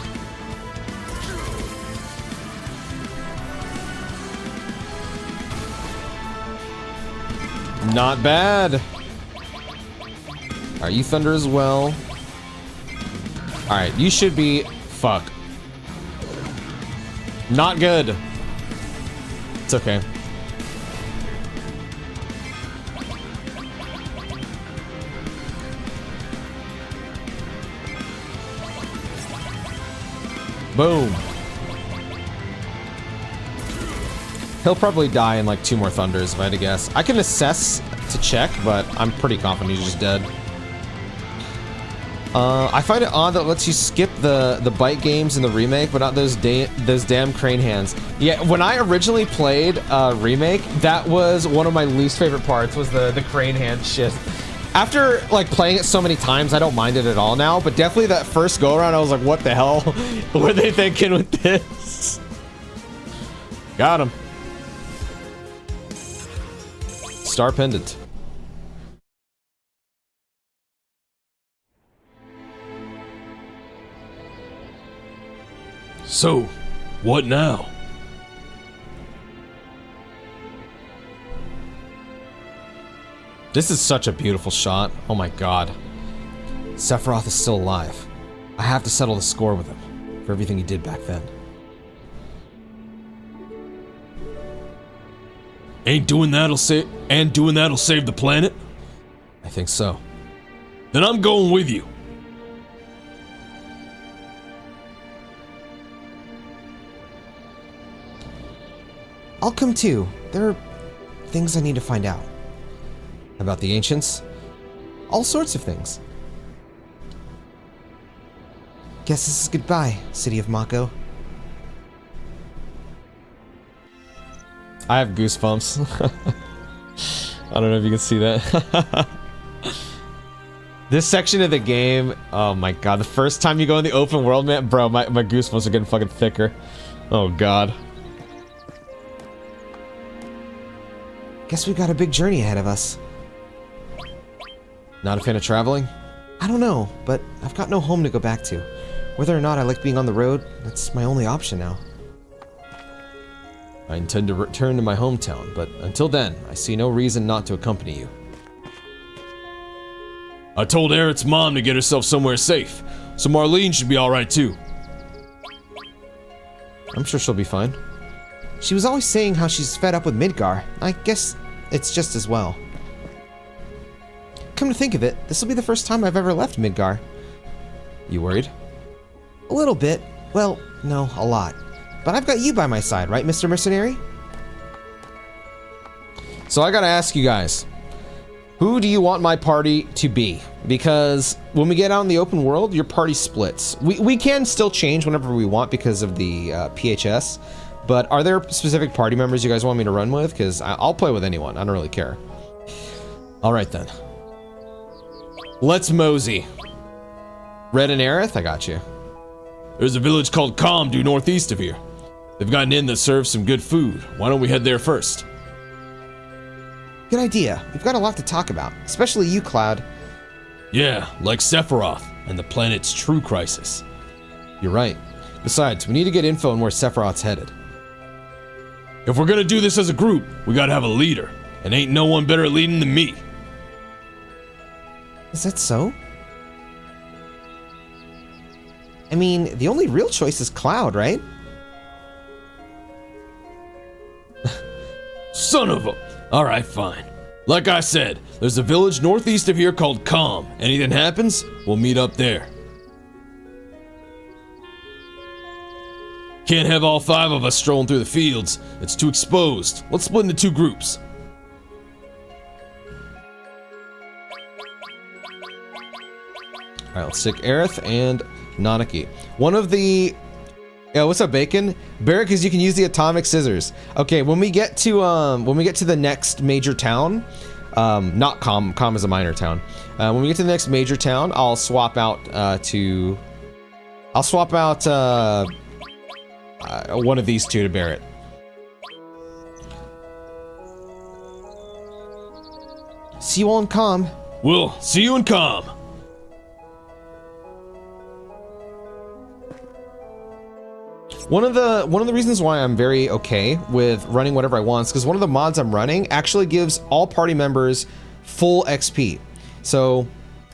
Not bad. Alright, you thunder as well. Alright, you should be... Fuck. Not good. It's okay. Boom. He'll probably die in like 2 more thunders if I had to guess. I can assess to check, but I'm pretty confident he's just dead. I find it odd that it lets you skip the bite games in the remake, but not those damn crane hands. Yeah, when I originally played remake, that was one of my least favorite parts, was the crane hand shit. After like playing it so many times, I don't mind it at all now, but definitely that first go around, I was like, what the hell were they thinking with this? Got him. Star pendant. So, what now? This is such a beautiful shot. Oh my god. Sephiroth is still alive. I have to settle the score with him for everything he did back then. And doing that'll save the planet? I think so. Then I'm going with you. I'll come too. There are things I need to find out. About the ancients? All sorts of things. Guess this is goodbye, City of Mako. I have goosebumps. I don't know if you can see that. This section of the game, oh my god, the first time you go in the open world, man, bro, my goosebumps are getting fucking thicker. Oh god. Guess we've got a big journey ahead of us. Not a fan of traveling? I don't know, but I've got no home to go back to. Whether or not I like being on the road, that's my only option now. I intend to return to my hometown, but until then, I see no reason not to accompany you. I told Aerith's mom to get herself somewhere safe, so Marlene should be alright too. I'm sure she'll be fine. She was always saying how she's fed up with Midgar. I guess it's just as well. Come to think of it, this will be the first time I've ever left Midgar. You worried? A little bit. Well, no, a lot. But I've got you by my side, right, Mr. Mercenary? So I gotta ask you guys, who do you want my party to be? Because when we get out in the open world, your party splits. We can still change whenever we want because of the PHS, but are there specific party members you guys want me to run with? Because I'll play with anyone, I don't really care. Alright then. Let's mosey. Red and Aerith, I got you. There's a village called Kalm due northeast of here. They've got an inn that serves some good food. Why don't we head there first? Good idea. We've got a lot to talk about, especially you, Cloud. Yeah, like Sephiroth and the planet's true crisis. You're right. Besides, we need to get info on where Sephiroth's headed. If we're gonna do this as a group, we gotta have a leader. And ain't no one better at leading than me. Is that so? I mean, the only real choice is Cloud, right? Son of a... Alright, fine. Like I said, there's a village northeast of here called Kalm. Anything happens, we'll meet up there. Can't have all 5 of us strolling through the fields. It's too exposed. Let's split into 2 groups. Alright, I'll stick Aerith and Nanaki. One of the... Yeah, what's up, Bacon? Barrett, because you can use the atomic scissors. Okay, when we get to the next major town, not Kalm is a minor town. When we get to the next major town, I'll swap out one of these two to Barrett. See you all in Kalm. We'll see you in Kalm. One of the reasons why I'm very okay with running whatever I want is because one of the mods I'm running actually gives all party members full XP. So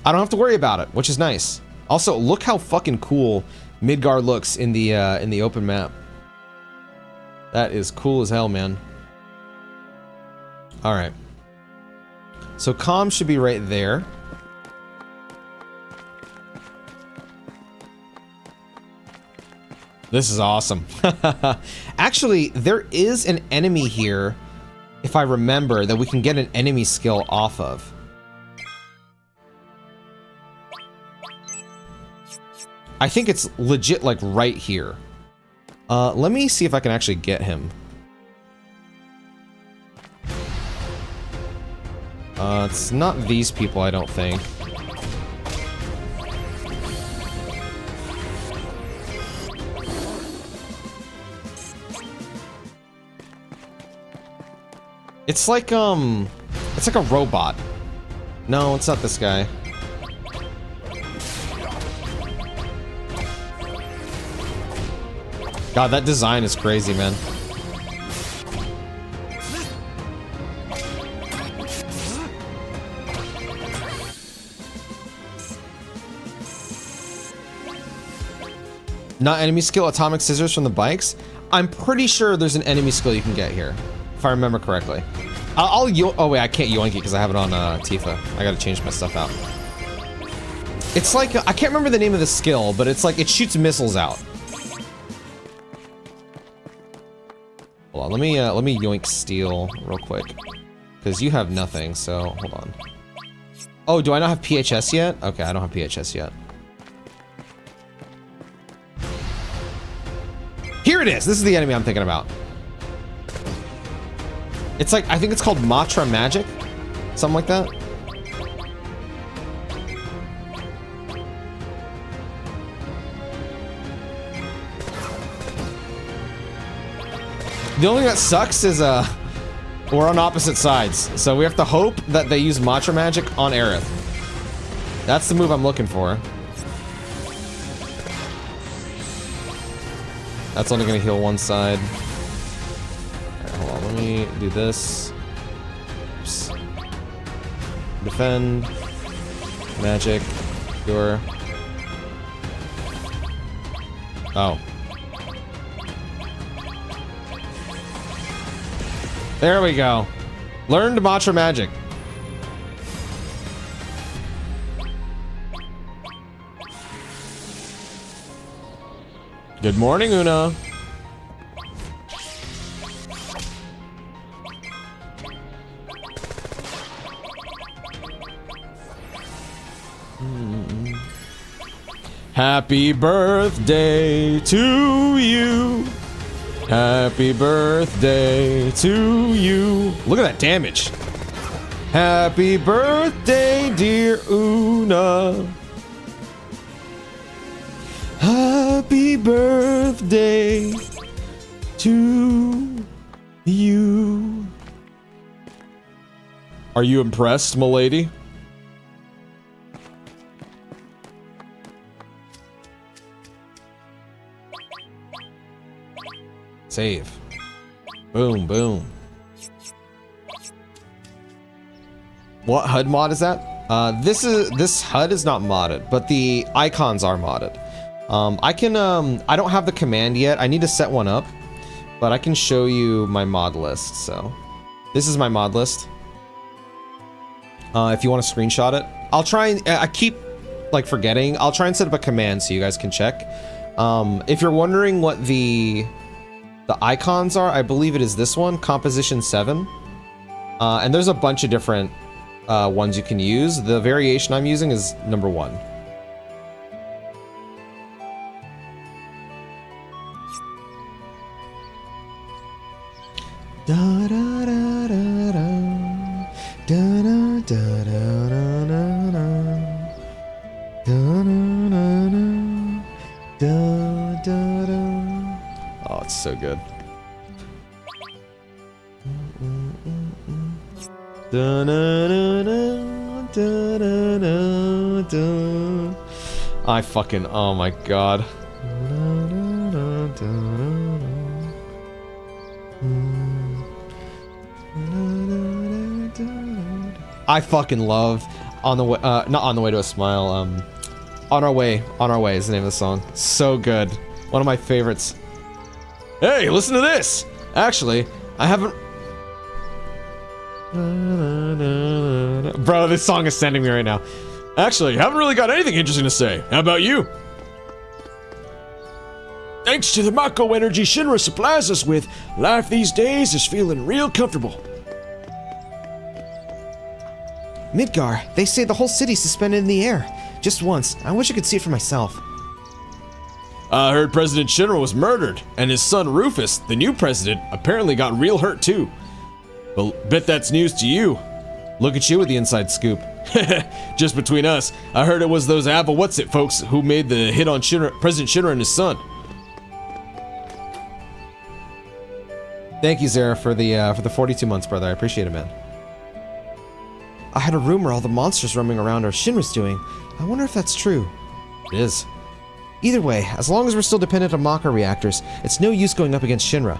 I don't have to worry about it, which is nice. Also, look how fucking cool Midgard looks in the open map. That is cool as hell, man. All right. So Kalm should be right there. This is awesome. Actually, there is an enemy here, if I remember, that we can get an enemy skill off of. I think it's legit, like, right here. Let me see if I can actually get him. It's not these people, I don't think. It's like a robot. No, it's not this guy. God, that design is crazy, man. Not enemy skill, atomic scissors from the bikes. I'm pretty sure there's an enemy skill you can get here, if I remember correctly. Oh wait, I can't yoink it because I have it on Tifa. I gotta change my stuff out. It's like, I can't remember the name of the skill, but it's like, it shoots missiles out. Hold on, let me yoink steel real quick. Because you have nothing, so hold on. Oh, do I not have PHS yet? Okay, I don't have PHS yet. Here it is! This is the enemy I'm thinking about. It's like, I think it's called Matra Magic? Something like that? The only thing that sucks is, we're on opposite sides. So we have to hope that they use Matra Magic on Aerith. That's the move I'm looking for. That's only gonna heal one side. Alright, hold on, let me do this. Oops. Defend. Magic. Cure. Oh. There we go. Learned Matra Magic. Good morning, Una. Happy birthday to you. Happy birthday to you. Look at that damage. Happy birthday, dear Una. Happy birthday to you. Are you impressed, milady? Save. Boom, boom. What HUD mod is that? This HUD is not modded, but the icons are modded. I don't have the command yet. I need to set one up, but I can show you my mod list. So this is my mod list. If you want to screenshot it, I'll try and I keep like forgetting. I'll try and set up a command so you guys can check. If you're wondering what the icons are, I believe it is this one, Composition 7. And there's a bunch of different ones you can use. The variation I'm using is number 1. Da da da da da. Da da da da da da. Da da da da da. Oh, it's so good. Da da da da da da da. I fucking, oh my god. I fucking love On the Way, not On the Way to a Smile, On Our Way is the name of the song. So good. One of my favorites. Hey, listen to this! Actually, I haven't... Bro, this song is sending me right now. Actually, haven't really got anything interesting to say. How about you? Thanks to the Mako energy Shinra supplies us with, life these days is feeling real comfortable. Midgar, they say the whole city's suspended in the air. Just once. I wish I could see it for myself. I heard President Shinra was murdered, and his son Rufus, the new president, apparently got real hurt too. But bet that's news to you. Look at you with the inside scoop. Just between us, I heard it was those Apple What's-It folks who made the hit on President Shinra and his son. Thank you, Zara, for the 42 months, brother. I appreciate it, man. I had a rumor all the monsters roaming around are Shinra's doing. I wonder if that's true. It is. Either way, as long as we're still dependent on Mako reactors, it's no use going up against Shinra.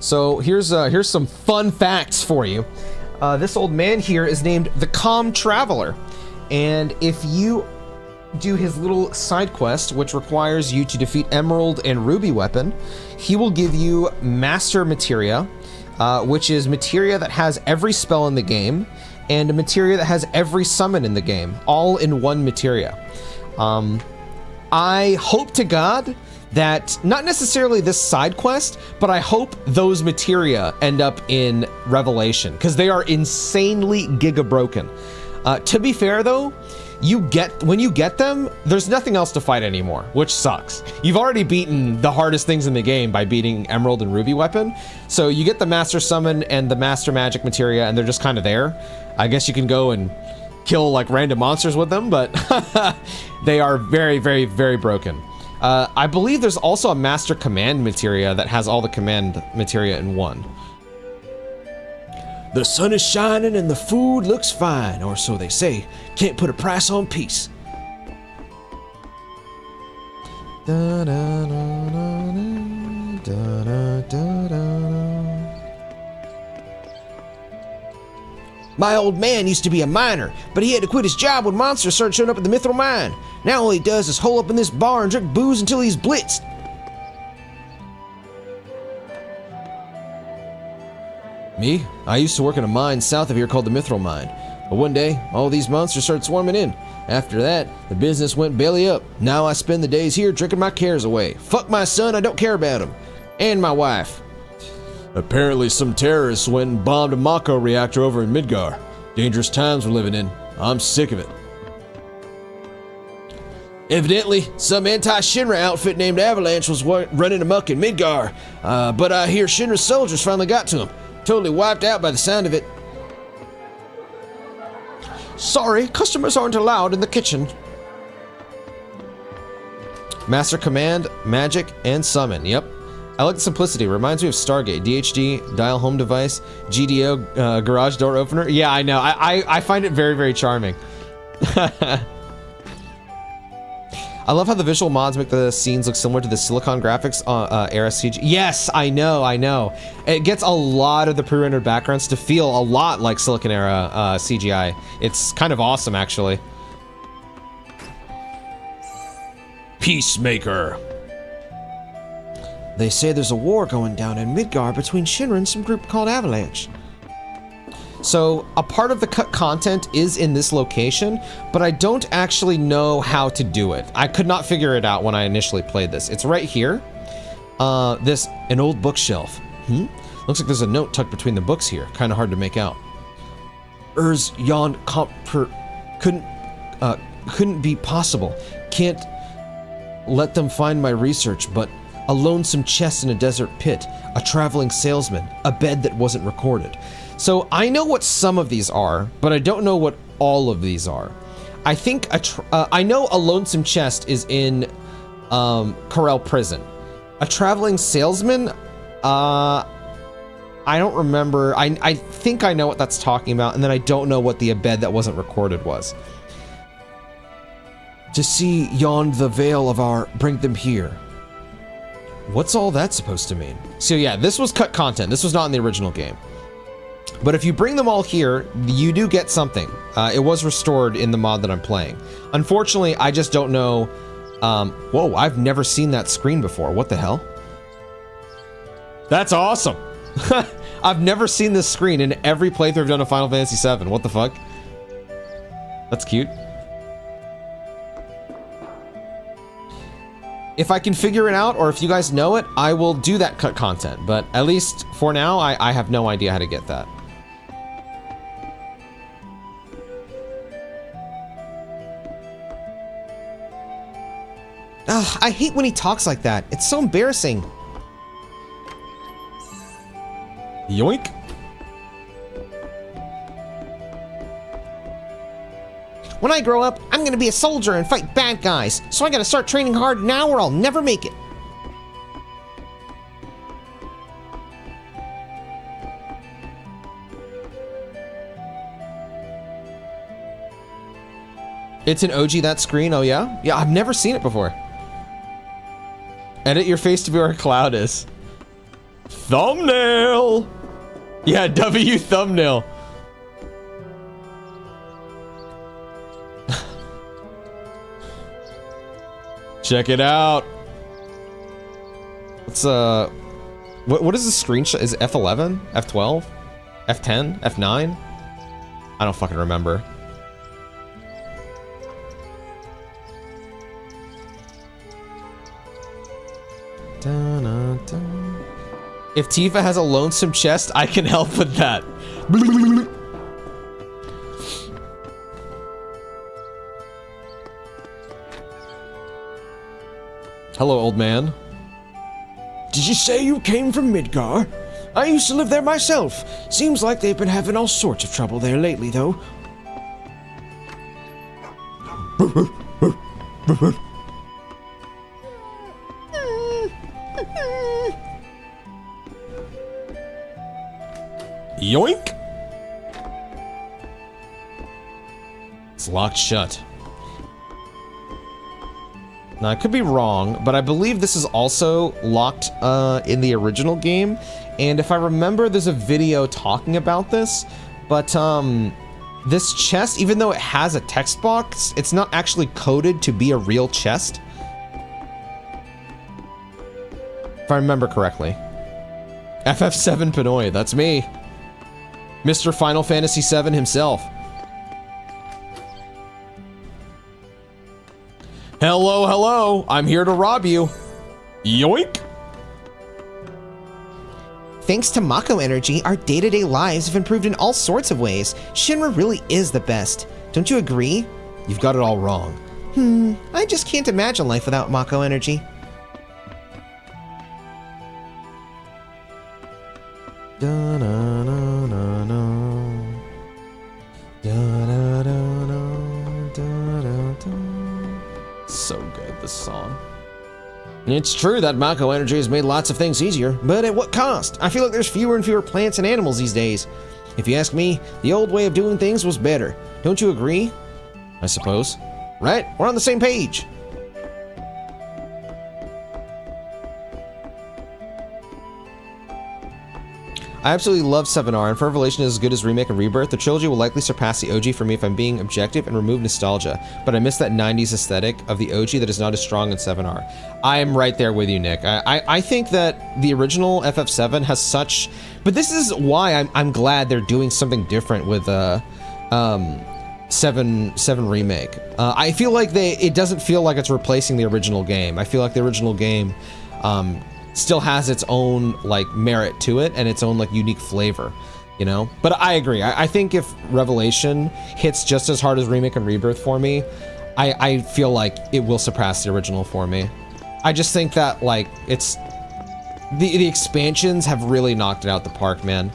So here's some fun facts for you. This old man here is named the Kalm Traveler, and if you do his little side quest, which requires you to defeat Emerald and Ruby Weapon, he will give you Master Materia, which is materia that has every spell in the game, and a materia that has every summon in the game, all in one materia. I hope to God that, not necessarily this side quest, but I hope those materia end up in Revelation, because they are insanely giga broken. To be fair though, when you get them, there's nothing else to fight anymore, which sucks. You've already beaten the hardest things in the game by beating Emerald and Ruby Weapon, so you get the Master Summon and the Master Magic materia, and they're just kind of there. I guess you can go and kill like random monsters with them, but they are very, very, very broken. I believe there's also a Master Command materia that has all the command materia in one. The sun is shining and the food looks fine, or so they say. Can't put a price on peace. Da, da, da, da, da, da. My old man used to be a miner, but he had to quit his job when monsters started showing up at the Mithril Mine. Now all he does is hole up in this bar and drink booze until he's blitzed. Me? I used to work in a mine south of here called the Mithril Mine. But one day, all these monsters started swarming in. After that, the business went belly up. Now I spend the days here drinking my cares away. Fuck my son, I don't care about him. And my wife. Apparently some terrorists went and bombed a Mako reactor over in Midgar. Dangerous times we're living in. I'm sick of it. Evidently, some anti-Shinra outfit named Avalanche was running amok in Midgar. But I hear Shinra soldiers finally got to him. Totally wiped out by the sound of it. Sorry, customers aren't allowed in the kitchen. Master Command, Magic, and Summon. Yep. I like the simplicity. Reminds me of Stargate. DHD, dial home device, GDO, garage door opener. Yeah, I know. I find it very, very charming. I love how the visual mods make the scenes look similar to the Silicon Graphics era CG. Yes, I know. It gets a lot of the pre-rendered backgrounds to feel a lot like Silicon era CGI. It's kind of awesome, actually. Peacemaker. They say there's a war going down in Midgar between Shinra and some group called Avalanche. So a part of the cut content is in this location, but I don't actually know how to do it. I could not figure it out when I initially played this. It's right here. An old bookshelf. Looks like there's a note tucked between the books here. Kind of hard to make out. yon couldn't be possible. Can't let them find my research, but a lonesome chest in a desert pit, a traveling salesman, a bed that wasn't recorded. So I know what some of these are, but I don't know what all of these are. I think I know a lonesome chest is in Corel Prison. A traveling salesman, I don't remember. I think I know what that's talking about, and then I don't know what the bed that wasn't recorded was. To see yond the veil of our, bring them here. What's all that supposed to mean? So yeah, this was cut content. This was not in the original game. But if you bring them all here, you do get something. It was restored in the mod that I'm playing. Unfortunately, I just don't know. Whoa, I've never seen that screen before. What the hell? That's awesome. I've never seen this screen in every playthrough I've done of Final Fantasy VII. What the fuck? That's cute. If I can figure it out, or if you guys know it, I will do that cut content. But at least for now, I have no idea how to get that. Ugh, I hate when he talks like that. It's so embarrassing. Yoink. When I grow up, I'm gonna be a soldier and fight bad guys, so I gotta start training hard now or I'll never make it. It's an OG, that screen, oh yeah? Yeah, I've never seen it before. Edit your face to be where a cloud is. Thumbnail! Yeah, W thumbnail. Check it out. What's what is the screenshot? Is it F11? F12? F10? F9? I don't fucking remember. If Tifa has a lonesome chest, I can help with that. Hello, old man. Did you say you came from Midgar? I used to live there myself. Seems like they've been having all sorts of trouble there lately, though. Yoink! It's locked shut. Now, I could be wrong, but I believe this is also locked in the original game. And if I remember, there's a video talking about this. But this chest, even though it has a text box, it's not actually coded to be a real chest. If I remember correctly. FF7 Pinoy, that's me. Mr. Final Fantasy VII himself. Hello, hello. I'm here to rob you. Yoink. Thanks to Mako energy, our day-to-day lives have improved in all sorts of ways. Shinra really is the best. Don't you agree? You've got it all wrong. I just can't imagine life without Mako energy. So good, this song. It's true that Mako energy has made lots of things easier, but at what cost? I feel like there's fewer and fewer plants and animals these days. If you ask me, the old way of doing things was better. Don't you agree? I suppose. Right? We're on the same page. I absolutely love 7R, and for Revelation is as good as Remake and Rebirth. The trilogy will likely surpass the OG for me if I'm being objective and remove nostalgia, but I miss that 90s aesthetic of the OG that is not as strong in 7R. I am right there with you, Nick. I think that the original FF7 has such... But this is why I'm glad they're doing something different with 7 Remake. I feel like it doesn't feel like it's replacing the original game. I feel like the original game... still has its own like merit to it and its own like unique flavor. you know? But I agree. I think if Revelation hits just as hard as Remake and Rebirth for me, I feel like it will surpass the original for me. I just think that, like, it's... The expansions have really knocked it out the park, man.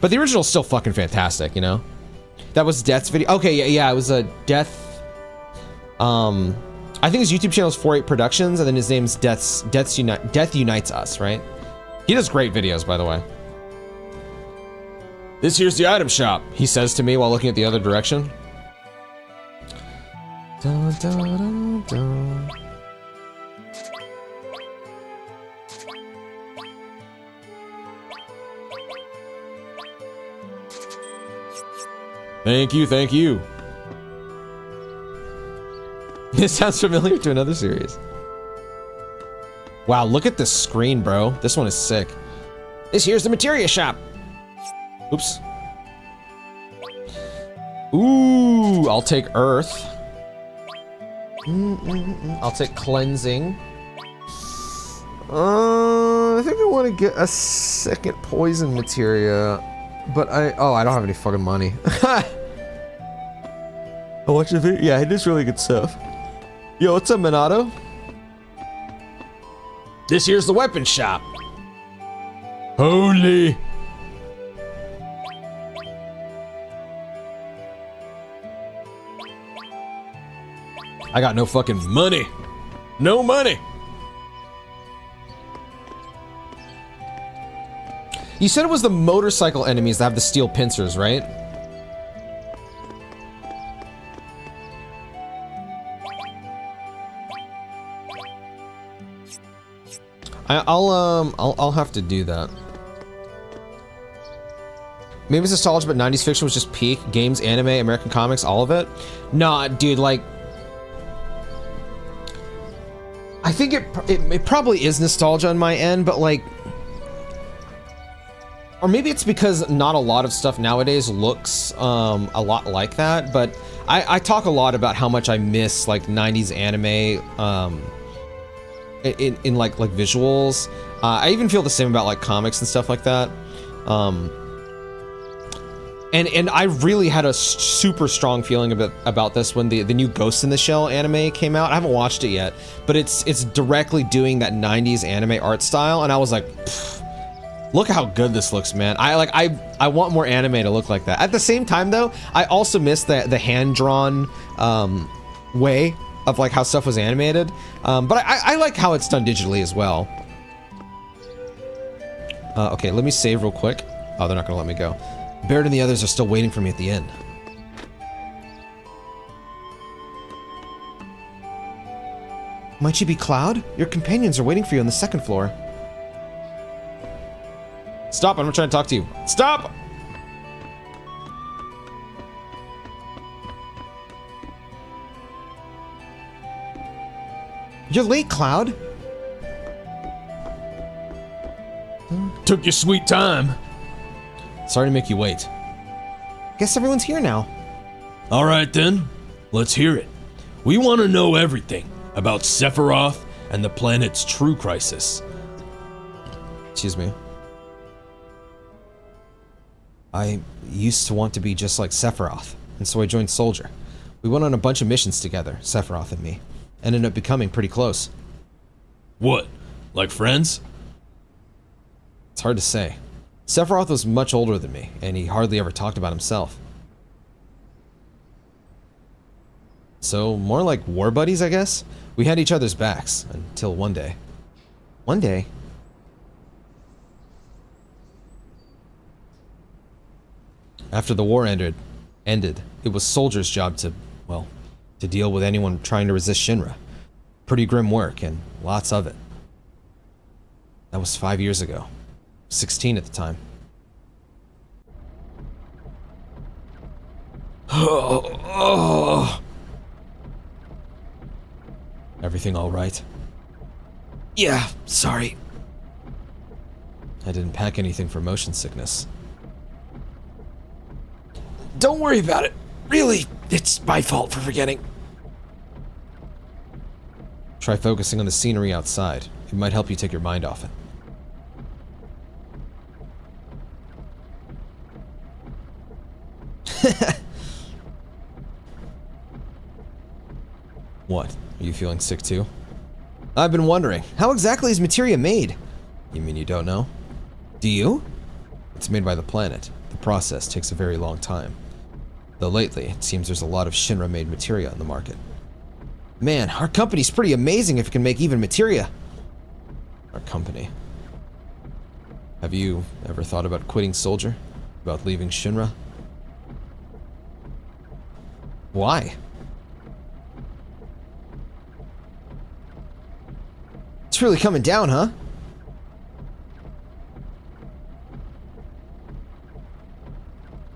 But the original's still fucking fantastic, you know? That was Death's video. Okay, yeah, it was a Death... I think his YouTube channel is 48 Productions, and then his name's Death Unites Us, right? He does great videos, by the way. This here's the item shop, he says to me while looking at the other direction. Dun, dun, dun, dun. Thank you, thank you. This sounds familiar to another series. Wow, look at this screen, bro. This one is sick. This here's the materia shop. Oops. Ooh, I'll take Earth. I'll take Cleansing. I think I want to get a second Poison Materia, but I don't have any fucking money. I watched the video. Yeah, it is really good stuff. Yo, what's up, Minato? This here's the weapon shop. Holy. I got no fucking money. No money. You said it was the motorcycle enemies that have the steel pincers, right? I'll have to do that. Maybe it's nostalgia, but 90s fiction was just peak. Games, anime, American comics, all of it. Nah, dude, like... I think it probably is nostalgia on my end, but like... Or maybe it's because not a lot of stuff nowadays looks a lot like that, but I talk a lot about how much I miss like 90s anime in like visuals. I even feel the same about like comics and stuff like that. And I really had a super strong feeling about this when the new Ghost in the Shell anime came out. I haven't watched it yet, but it's directly doing that 90s anime art style, and I was like, look how good this looks, man. I want more anime to look like that. At the same time, though, I also miss the hand-drawn way of like how stuff was animated. But I like how it's done digitally as well. Okay, let me save real quick. Oh, they're not gonna let me go. Baird and the others are still waiting for me at the inn. Might you be Cloud? Your companions are waiting for you on the second floor. Stop, I'm not trying to talk to you. Stop! You're late, Cloud. Took your sweet time. Sorry to make you wait. Guess everyone's here now. All right then, let's hear it. We want to know everything about Sephiroth and the planet's true crisis. Excuse me. I used to want to be just like Sephiroth, and so I joined Soldier. We went on a bunch of missions together, Sephiroth and me, and ended up becoming pretty close. What? Like friends? It's hard to say. Sephiroth was much older than me, and he hardly ever talked about himself. So, more like war buddies, I guess? We had each other's backs, until one day. One day? After the war ended, it was Soldier's job to, well, to deal with anyone trying to resist Shinra. Pretty grim work, and lots of it. That was 5 years ago. 16 at the time. Everything all right? Yeah, sorry. I didn't pack anything for motion sickness. Don't worry about it. Really, it's my fault for forgetting. Try focusing on the scenery outside. It might help you take your mind off it. What? Are you feeling sick too? I've been wondering, how exactly is materia made? You mean you don't know? Do you? It's made by the planet. The process takes a very long time. Though lately, it seems there's a lot of Shinra-made materia on the market. Man, our company's pretty amazing if it can make even materia. Our company. Have you ever thought about quitting Soldier? About leaving Shinra? Why? It's really coming down, huh?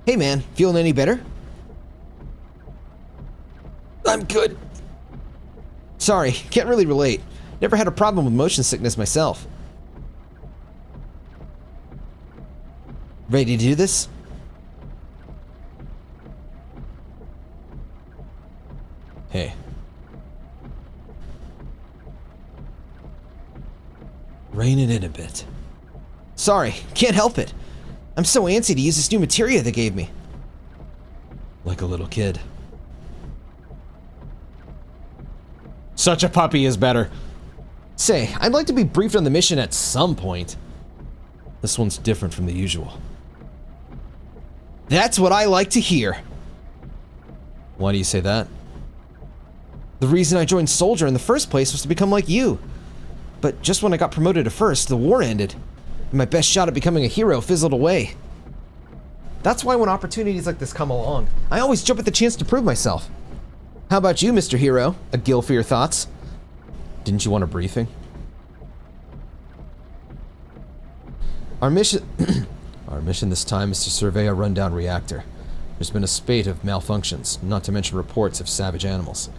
Hey man, feeling any better? I'm good. Sorry, can't really relate. Never had a problem with motion sickness myself. Ready to do this? Hey. Rein it in a bit. Sorry, can't help it. I'm so antsy to use this new materia they gave me. Like a little kid. Such a puppy is better. Say, I'd like to be briefed on the mission at some point. This one's different from the usual. That's what I like to hear. Why do you say that? The reason I joined Soldier in the first place was to become like you. But just when I got promoted to first, the war ended. And my best shot at becoming a hero fizzled away. That's why when opportunities like this come along, I always jump at the chance to prove myself. How about you, Mr. Hero? A gill for your thoughts? Didn't you want a briefing? Our mission... Our mission this time is to survey a rundown reactor. There's been a spate of malfunctions, not to mention reports of savage animals.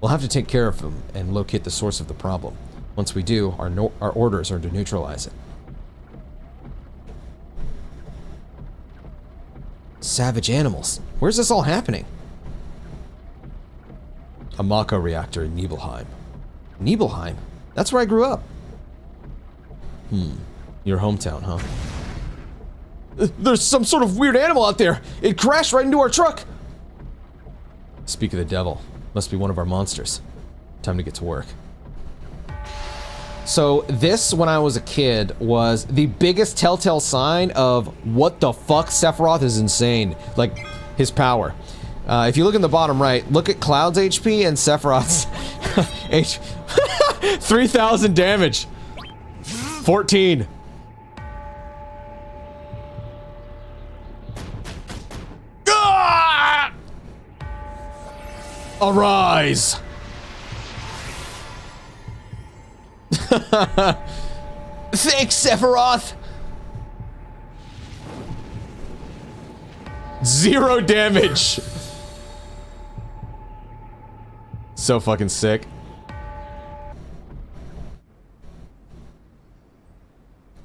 We'll have to take care of them and locate the source of the problem. Once we do, our orders are to neutralize it. Savage animals. Where's this all happening? A Mako reactor in Nibelheim. Nibelheim? That's where I grew up. Your hometown, huh? There's some sort of weird animal out there. It crashed right into our truck. Speak of the devil. Must be one of our monsters. Time to get to work. So this, when I was a kid, was the biggest telltale sign of what the fuck, Sephiroth is insane. Like, his power. If you look in the bottom right, look at Cloud's HP and Sephiroth's H. 3,000 damage. 14. Ah! Arise! Thanks, Sephiroth! 0 damage! So fucking sick.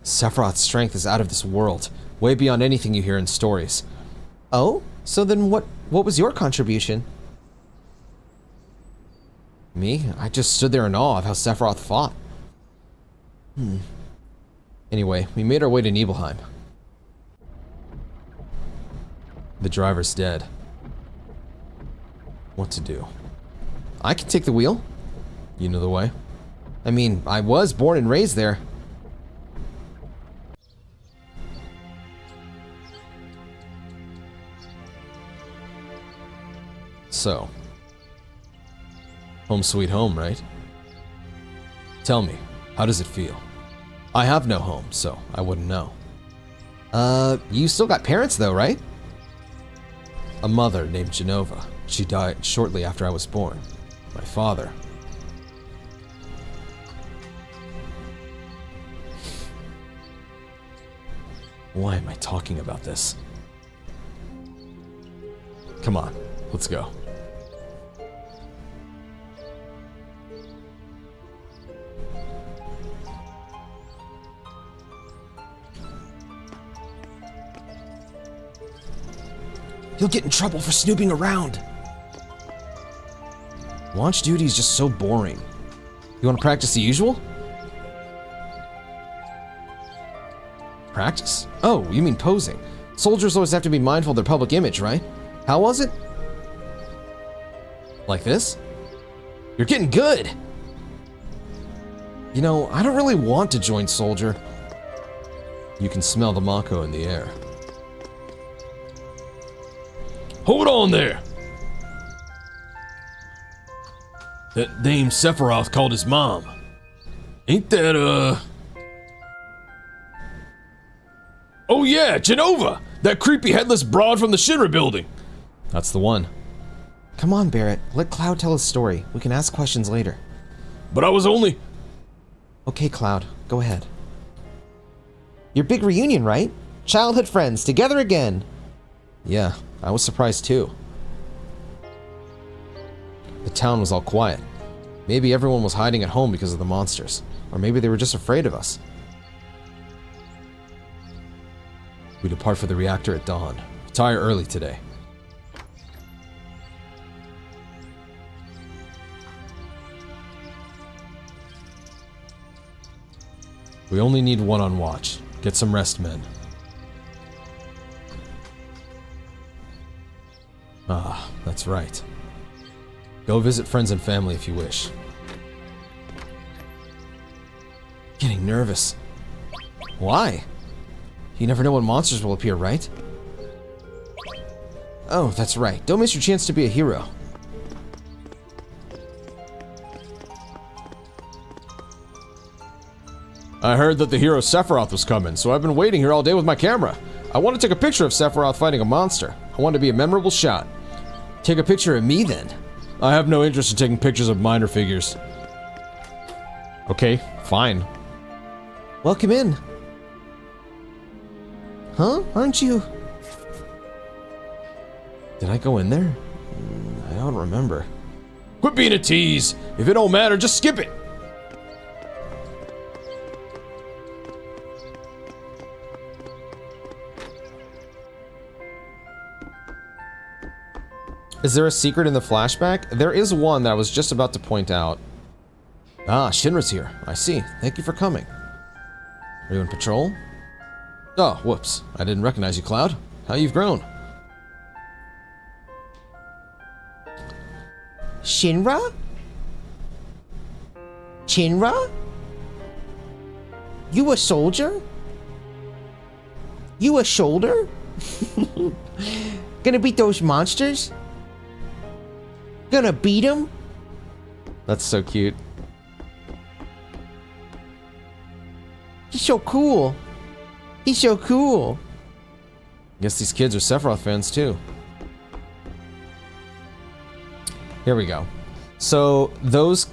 Sephiroth's strength is out of this world, way beyond anything you hear in stories. Oh? So then what was your contribution? Me? I just stood there in awe of how Sephiroth fought. Anyway, we made our way to Nibelheim. The driver's dead. What to do? I can take the wheel. You know the way? I mean, I was born and raised there. So, home sweet home, right? Tell me, how does it feel? I have no home, so I wouldn't know. You still got parents though, right? A mother named JENOVA. She died shortly after I was born. My father. Why am I talking about this? Come on, let's go. You'll get in trouble for snooping around. Launch duty is just so boring. You want to practice the usual? Practice? Oh, you mean posing. Soldiers always have to be mindful of their public image, right? How was it? Like this? You're getting good! You know, I don't really want to join Soldier. You can smell the Mako in the air. Hold on there! That dame Sephiroth called his mom. Ain't that, Oh yeah, JENOVA! That creepy headless broad from the Shinra building! That's the one. Come on, Barrett. Let Cloud tell his story. We can ask questions later. But I was only... Okay, Cloud. Go ahead. Your big reunion, right? Childhood friends, together again. Yeah, I was surprised too. The town was all quiet. Maybe everyone was hiding at home because of the monsters. Or maybe they were just afraid of us. We depart for the reactor at dawn. Retire early today. We only need one on watch. Get some rest, men. Ah, that's right. Go visit friends and family if you wish. Getting nervous. Why? You never know when monsters will appear, right? Oh, that's right. Don't miss your chance to be a hero. I heard that the hero Sephiroth was coming, so I've been waiting here all day with my camera. I want to take a picture of Sephiroth fighting a monster. I want it to be a memorable shot. Take a picture of me, then. I have no interest in taking pictures of minor figures. Okay, fine. Welcome in. Huh? Aren't you? Did I go in there? I don't remember. Quit being a tease! If it don't matter, just skip it! Is there a secret in the flashback? There is one that I was just about to point out. Ah, Shinra's here. I see. Thank you for coming. Are you in patrol? Oh, whoops. I didn't recognize you, Cloud. How you've grown. Shinra? Shinra? You a soldier? You a shoulder? Gonna beat those monsters? Gonna beat them? That's so cute. He's so cool. He's so cool. Guess these kids are Sephiroth fans too. Here we go. So those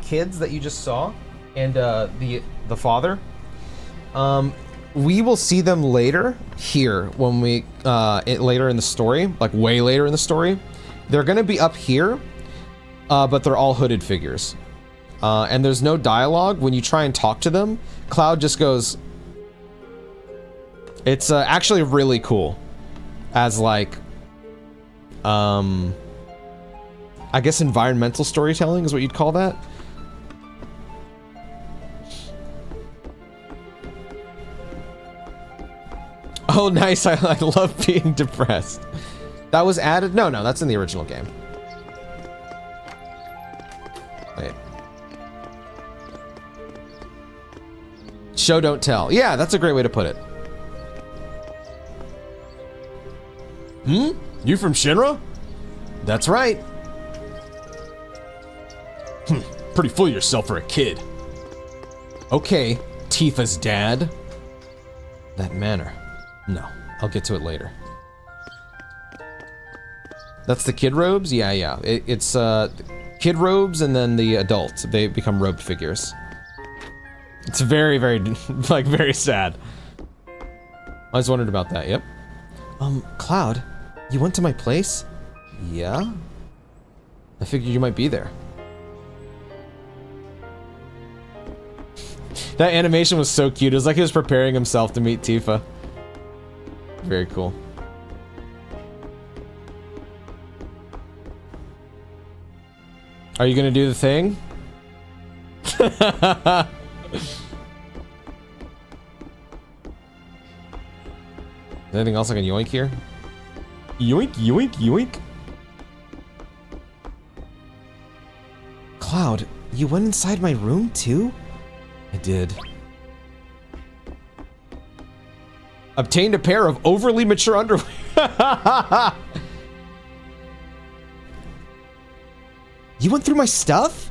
kids that you just saw, and the father, we will see them later here when we later in the story, like way later in the story. They're gonna be up here, but they're all hooded figures, and there's no dialogue. When you try and talk to them, Cloud just goes. It's actually really cool, as like, I guess environmental storytelling is what you'd call that. Oh, nice. I love being depressed. That was added? No, that's in the original game. Wait. Show, don't tell. Yeah, that's a great way to put it. You from Shinra? That's right. Pretty full of yourself for a kid. Okay, Tifa's dad. That manner. No, I'll get to it later. That's the kid robes? Yeah. It's kid robes and then the adult. They become robed figures. It's very, very, like, very sad. I was wondering about that, yep. Cloud, you went to my place? Yeah? I figured you might be there. That animation was so cute. It was like he was preparing himself to meet Tifa. Very cool. Are you gonna do the thing? Anything else I can yoink here? Yoink, yoink, yoink. Cloud, you went inside my room too? I did. Obtained a pair of overly mature underwear. You went through my stuff?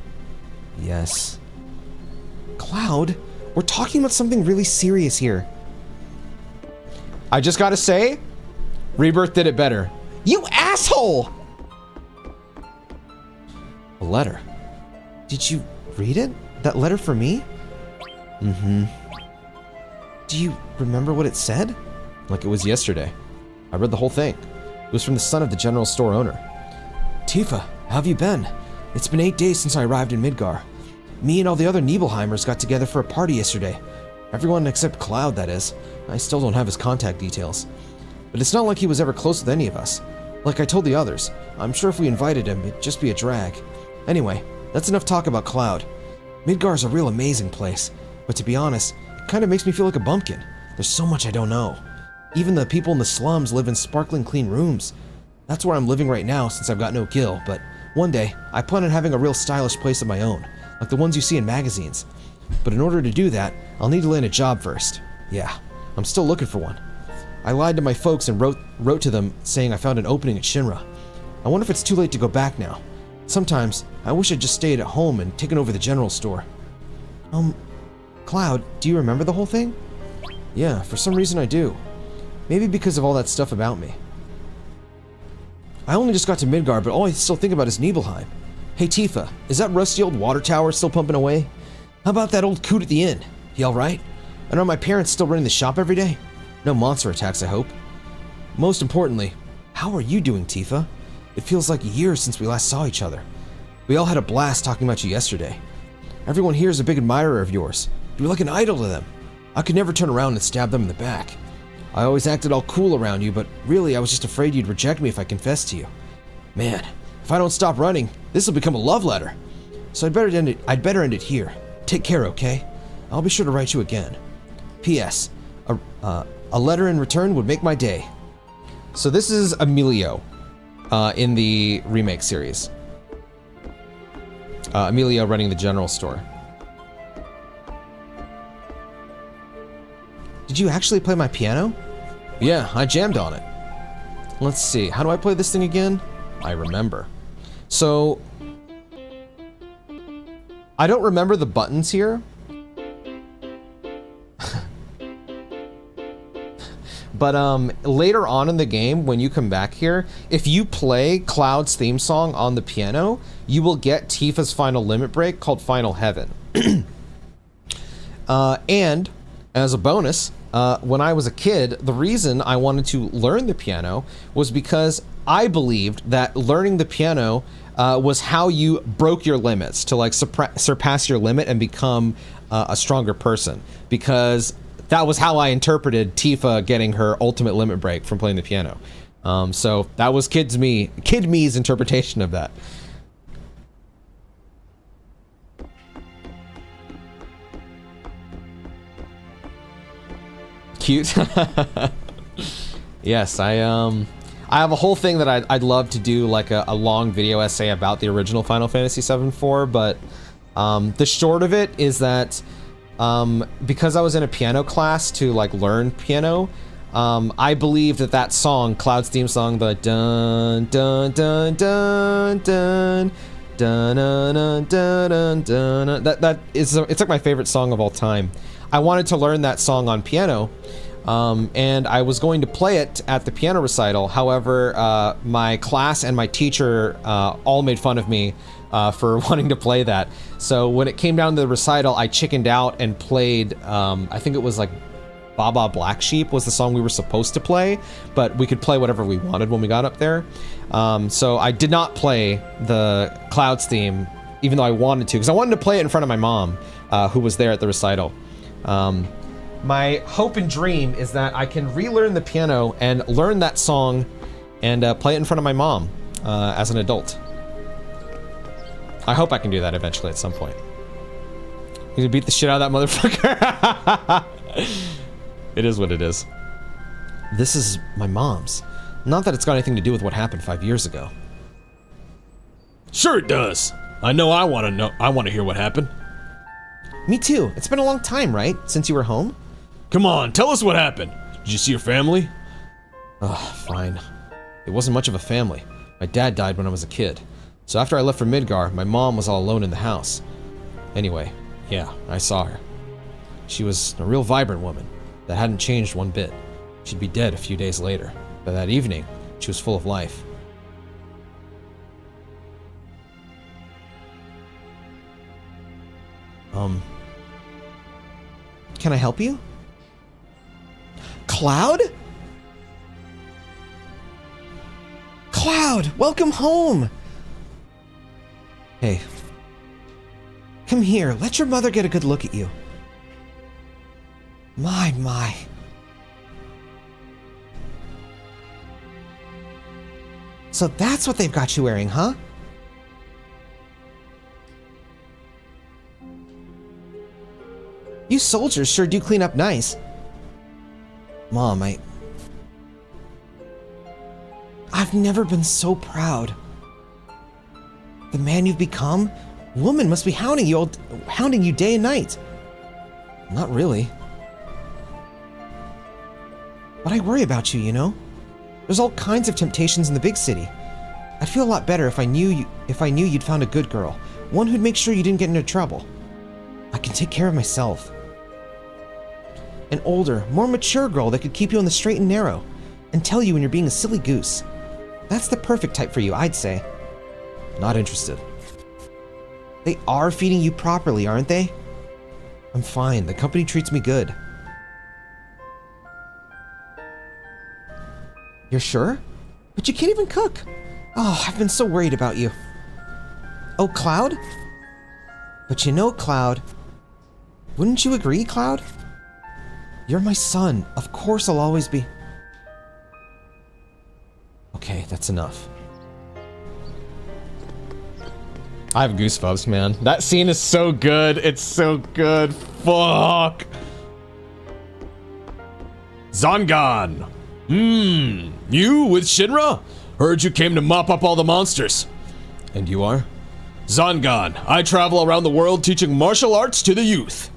Yes. Cloud, we're talking about something really serious here. I just gotta say, Rebirth did it better. You asshole! A letter. Did you read it? That letter for me? Mm-hmm. Do you remember what it said? Like it was yesterday. I read the whole thing. It was from the son of the general store owner. Tifa, how have you been? It's been 8 days since I arrived in Midgar. Me and all the other Nibelheimers got together for a party yesterday. Everyone except Cloud, that is. I still don't have his contact details. But it's not like he was ever close with any of us. Like I told the others, I'm sure if we invited him, it'd just be a drag. Anyway, that's enough talk about Cloud. Midgar's a real amazing place, but to be honest, it kind of makes me feel like a bumpkin. There's so much I don't know. Even the people in the slums live in sparkling clean rooms. That's where I'm living right now since I've got no gil, but one day, I plan on having a real stylish place of my own, like the ones you see in magazines. But in order to do that, I'll need to land a job first. Yeah, I'm still looking for one. I lied to my folks and wrote to them saying I found an opening at Shinra. I wonder if it's too late to go back now. Sometimes, I wish I'd just stayed at home and taken over the general store. Cloud, do you remember the whole thing? Yeah, for some reason I do. Maybe because of all that stuff about me. I only just got to Midgar, but all I still think about is Nibelheim. Hey Tifa, is that rusty old water tower still pumping away? How about that old coot at the inn? He alright? And are my parents still running the shop every day? No monster attacks, I hope. Most importantly, how are you doing, Tifa? It feels like years since we last saw each other. We all had a blast talking about you yesterday. Everyone here is a big admirer of yours. You're like an idol to them. I could never turn around and stab them in the back. I always acted all cool around you, but really I was just afraid you'd reject me if I confessed to you. Man, if I don't stop running, this will become a love letter. So I'd better end it here. Take care, okay? I'll be sure to write you again. P.S. A letter in return would make my day. So this is Emilio in the remake series. Emilio running the general store. Did you actually play my piano? Yeah, I jammed on it. Let's see, how do I play this thing again? I remember. So, I don't remember the buttons here. But later on in the game, when you come back here, if you play Cloud's theme song on the piano, you will get Tifa's final limit break called Final Heaven. And as a bonus, when I was a kid, the reason I wanted to learn the piano was because I believed that learning the piano was how you broke your limits, to like surpass your limit and become a stronger person. Because that was how I interpreted Tifa getting her ultimate limit break from playing the piano. So that was Kid me's interpretation of that. Cute. Yes, I have a whole thing that I'd love to do, like a long video essay about the original Final Fantasy VII for, but the short of it is that because I was in a piano class to like learn piano, I believe that song, Cloud's theme song, the dun dun dun dun dun dun dun dun dun, that is, it's like my favorite song of all time. I wanted to learn that song on piano, and I was going to play it at the piano recital. However, my class and my teacher all made fun of me for wanting to play that. So when it came down to the recital, I chickened out and played, I think it was like Baba Black Sheep was the song we were supposed to play, but we could play whatever we wanted when we got up there. So I did not play the Clouds theme, even though I wanted to, because I wanted to play it in front of my mom, who was there at the recital. My hope and dream is that I can relearn the piano and learn that song and play it in front of my mom as an adult. I hope I can do that eventually at some point. You gonna beat the shit out of that motherfucker. It is what it is. This is my mom's. Not that it's got anything to do with what happened 5 years ago. Sure it does. I know I want to hear what happened. Me too. It's been a long time, right? Since you were home? Come on, tell us what happened. Did you see your family? Ugh, fine. It wasn't much of a family. My dad died when I was a kid. So after I left for Midgar, my mom was all alone in the house. Anyway, yeah, I saw her. She was a real vibrant woman that hadn't changed one bit. She'd be dead a few days later, but that evening, she was full of life. Can I help you? Cloud? Cloud, welcome home! Hey. Come here, let your mother get a good look at you. My. So that's what they've got you wearing, huh? You soldiers sure do clean up nice. Mom, I've never been so proud. The man you've become? Woman must be hounding you day and night. Not really. But I worry about you, you know? There's all kinds of temptations in the big city. I'd feel a lot better if I knew you'd found a good girl, one who'd make sure you didn't get into trouble. I can take care of myself. An older, more mature girl that could keep you on the straight and narrow, and tell you when you're being a silly goose. That's the perfect type for you, I'd say. Not interested. They are feeding you properly, aren't they? I'm fine. The company treats me good. You're sure? But you can't even cook. Oh, I've been so worried about you. Oh, Cloud? But you know, Cloud, wouldn't you agree, Cloud? You're my son. Of course I'll always be... Okay, that's enough. I have goosebumps, man. That scene is so good. It's so good. Fuck. Zangan! You with Shinra? Heard you came to mop up all the monsters. And you are? Zangan, I travel around the world teaching martial arts to the youth.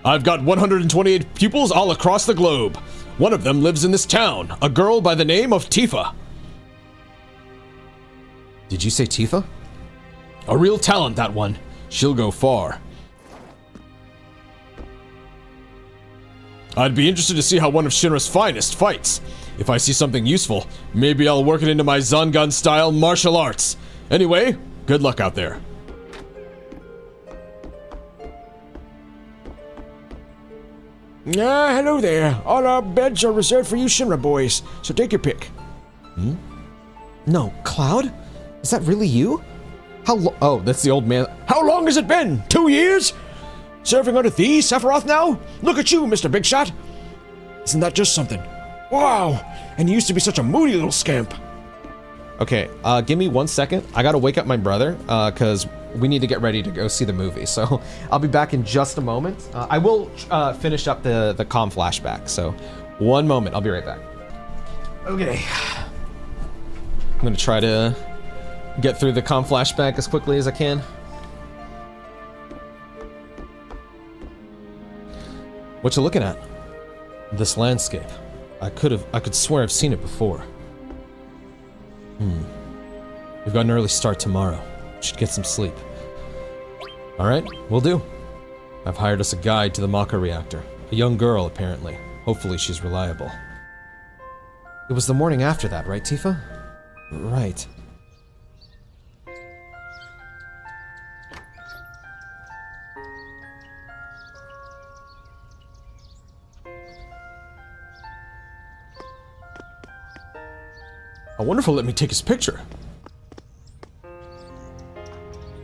I've got 128 pupils all across the globe. One of them lives in this town, a girl by the name of Tifa. Did you say Tifa? A real talent, that one. She'll go far. I'd be interested to see how one of Shinra's finest fights. If I see something useful, maybe I'll work it into my Zangan-style martial arts. Anyway, good luck out there. Hello there. All our beds are reserved for you Shinra boys, so take your pick. No, Cloud? Is that really you? Oh, that's the old man. How long has it been? 2 years? Serving under the Sephiroth now? Look at you, Mr. Big Shot. Isn't that just something? Wow, and you used to be such a moody little scamp. Okay, give me 1 second. I gotta wake up my brother, because we need to get ready to go see the movie. So I'll be back in just a moment. I will finish up the Kalm Flashback. So 1 moment. I'll be right back. Okay. I'm gonna try to get through the Kalm Flashback as quickly as I can. What you looking at? This landscape. I could swear I've seen it before. We've got an early start tomorrow. Should get some sleep. Alright, will do. I've hired us a guide to the Maka reactor. A young girl, apparently. Hopefully she's reliable. It was the morning after that, right, Tifa? Right. I wonder if he'll let me take his picture.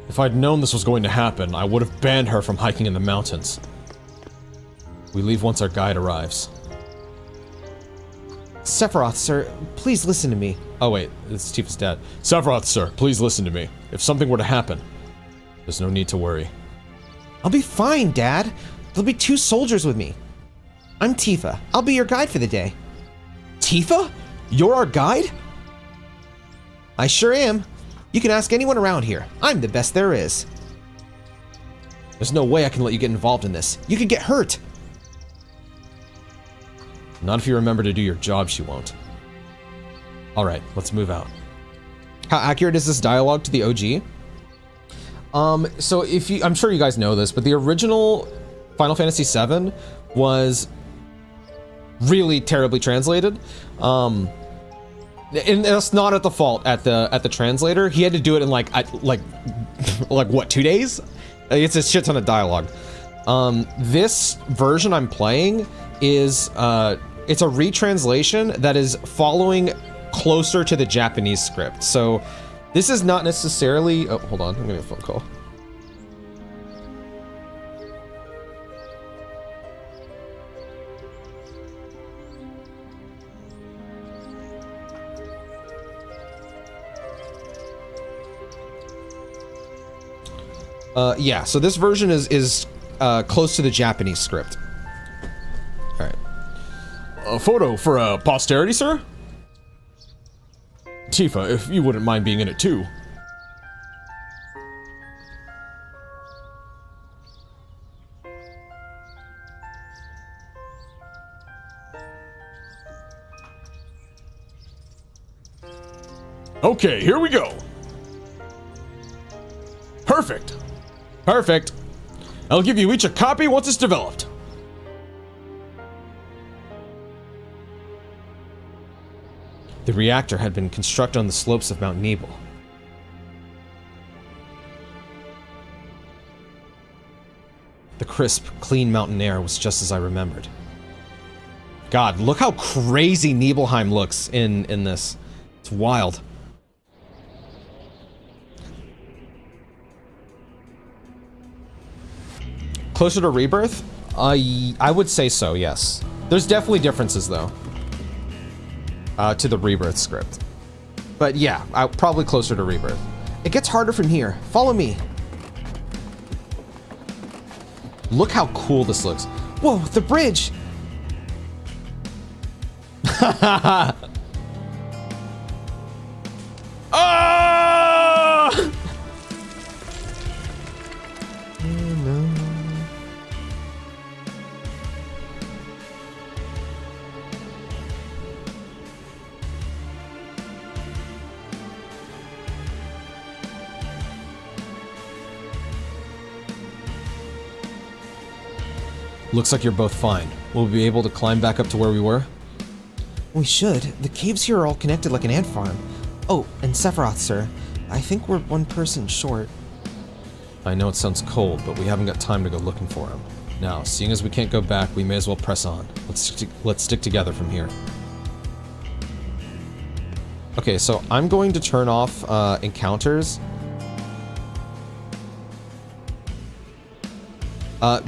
If I'd known this was going to happen, I would have banned her from hiking in the mountains. We leave once our guide arrives. Sephiroth, sir, please listen to me. Oh wait, it's Tifa's dad. Sephiroth, sir, please listen to me. If something were to happen, there's no need to worry. I'll be fine, Dad. There'll be 2 soldiers with me. I'm Tifa. I'll be your guide for the day. Tifa? You're our guide? I sure am. You can ask anyone around here. I'm the best there is. There's no way I can let you get involved in this. You could get hurt. Not if you remember to do your job, she won't. Alright, let's move out. How accurate is this dialogue to the OG? So if you, I'm sure you guys know this, but the original Final Fantasy VII was really terribly translated. And it's not at the fault at the translator. He had to do it in like what, 2 days? It's a shit ton of dialogue. This version I'm playing is it's a retranslation that is following closer to the Japanese script. So this is not necessarily. Oh, hold on, I'm getting a phone call. Yeah, so this version is close to the Japanese script. All right. A photo for posterity, sir? Tifa, if you wouldn't mind being in it too. Okay, here we go. Perfect. Perfect. I'll give you each a copy once it's developed. The reactor had been constructed on the slopes of Mount Nebel. The crisp, clean mountain air was just as I remembered. God, look how crazy Nibelheim looks in this. It's wild. Closer to Rebirth? I would say so, yes. There's definitely differences, though. To the Rebirth script. But yeah, probably closer to Rebirth. It gets harder from here. Follow me. Look how cool this looks. Whoa, the bridge! Ah! Looks like you're both fine. Will we be able to climb back up to where we were? We should. The caves here are all connected like an ant farm. Oh, and Sephiroth, sir. I think we're one person short. I know it sounds cold, but we haven't got time to go looking for him. Now, seeing as we can't go back, we may as well press on. Let's stick together from here. Okay, so I'm going to turn off encounters.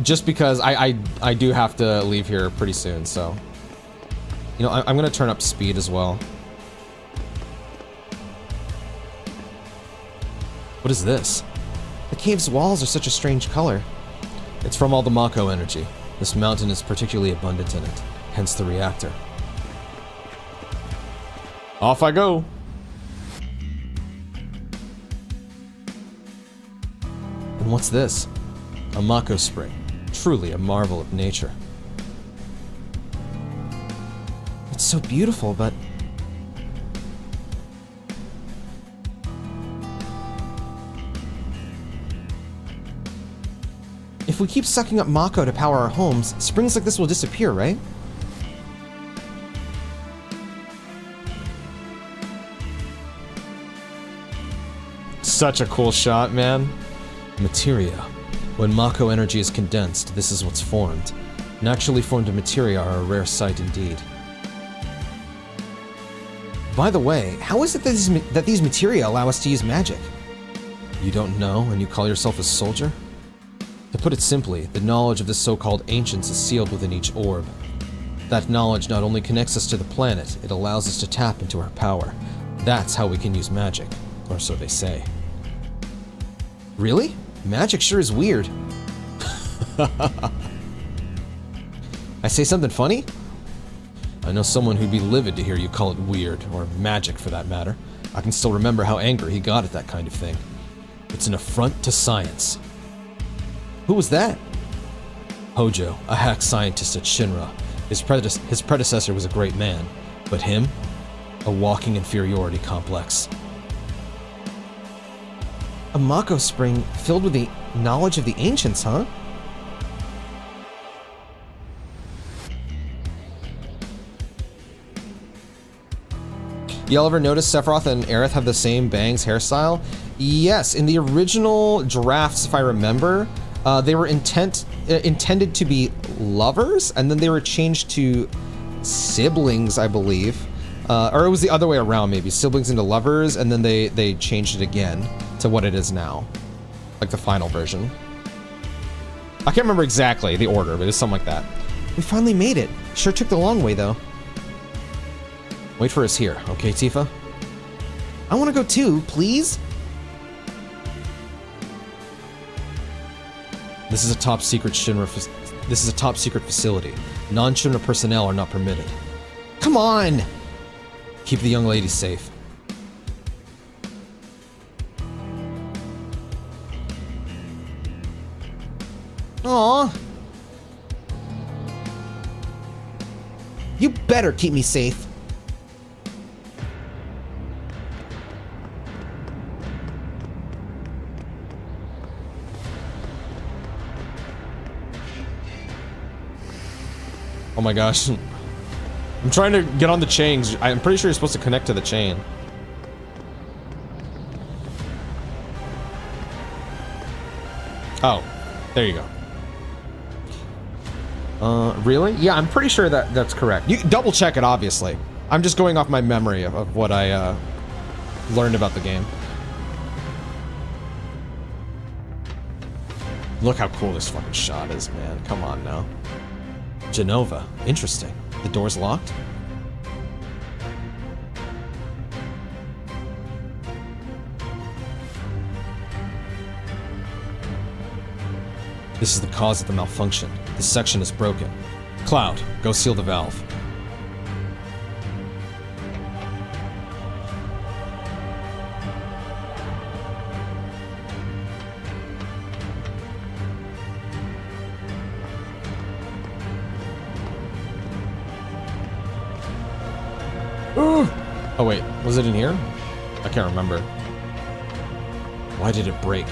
Just because I do have to leave here pretty soon, so... You know, I'm gonna turn up speed as well. What is this? The cave's walls are such a strange color. It's from all the Mako energy. This mountain is particularly abundant in it, hence the reactor. Off I go. And what's this? A Mako spring. Truly a marvel of nature. It's so beautiful, but... If we keep sucking up Mako to power our homes, springs like this will disappear, right? Such a cool shot, man. Materia. When Mako energy is condensed, this is what's formed. Naturally formed materia are a rare sight indeed. By the way, how is it that these materia allow us to use magic? You don't know, and you call yourself a soldier? To put it simply, the knowledge of the so-called ancients is sealed within each orb. That knowledge not only connects us to the planet, it allows us to tap into our power. That's how we can use magic, or so they say. Really? Magic sure is weird. I say something funny? I know someone who'd be livid to hear you call it weird, or magic for that matter. I can still remember how angry he got at that kind of thing. It's an affront to science. Who was that? Hojo, a hack scientist at Shinra. His predecessor was a great man, but him? A walking inferiority complex. A Mako spring filled with the knowledge of the ancients, huh? Y'all ever notice Sephiroth and Aerith have the same bangs hairstyle? Yes, in the original drafts, if I remember, they were intended to be lovers, and then they were changed to siblings, I believe. Or it was the other way around, maybe. Siblings into lovers, and then they changed it again to what it is now. Like the final version. I can't remember exactly the order, but it's something like that. We finally made it. Sure took the long way, though. Wait for us here, okay, Tifa? I want to go too, please? This is a top secret facility. Non-Shinra personnel are not permitted. Come on! Keep the young lady safe. Aww. You better keep me safe. Oh my gosh. I'm trying to get on the chains. I'm pretty sure you're supposed to connect to the chain. Oh, there you go. Really? Yeah, I'm pretty sure that's correct. You double check it, obviously. I'm just going off my memory of what I learned about the game. Look how cool this fucking shot is, man. Come on now. JENOVA. Interesting. The door's locked? This is the cause of the malfunction. This section is broken. Cloud, go seal the valve. Oh wait, was it in here? I can't remember. Why did it break?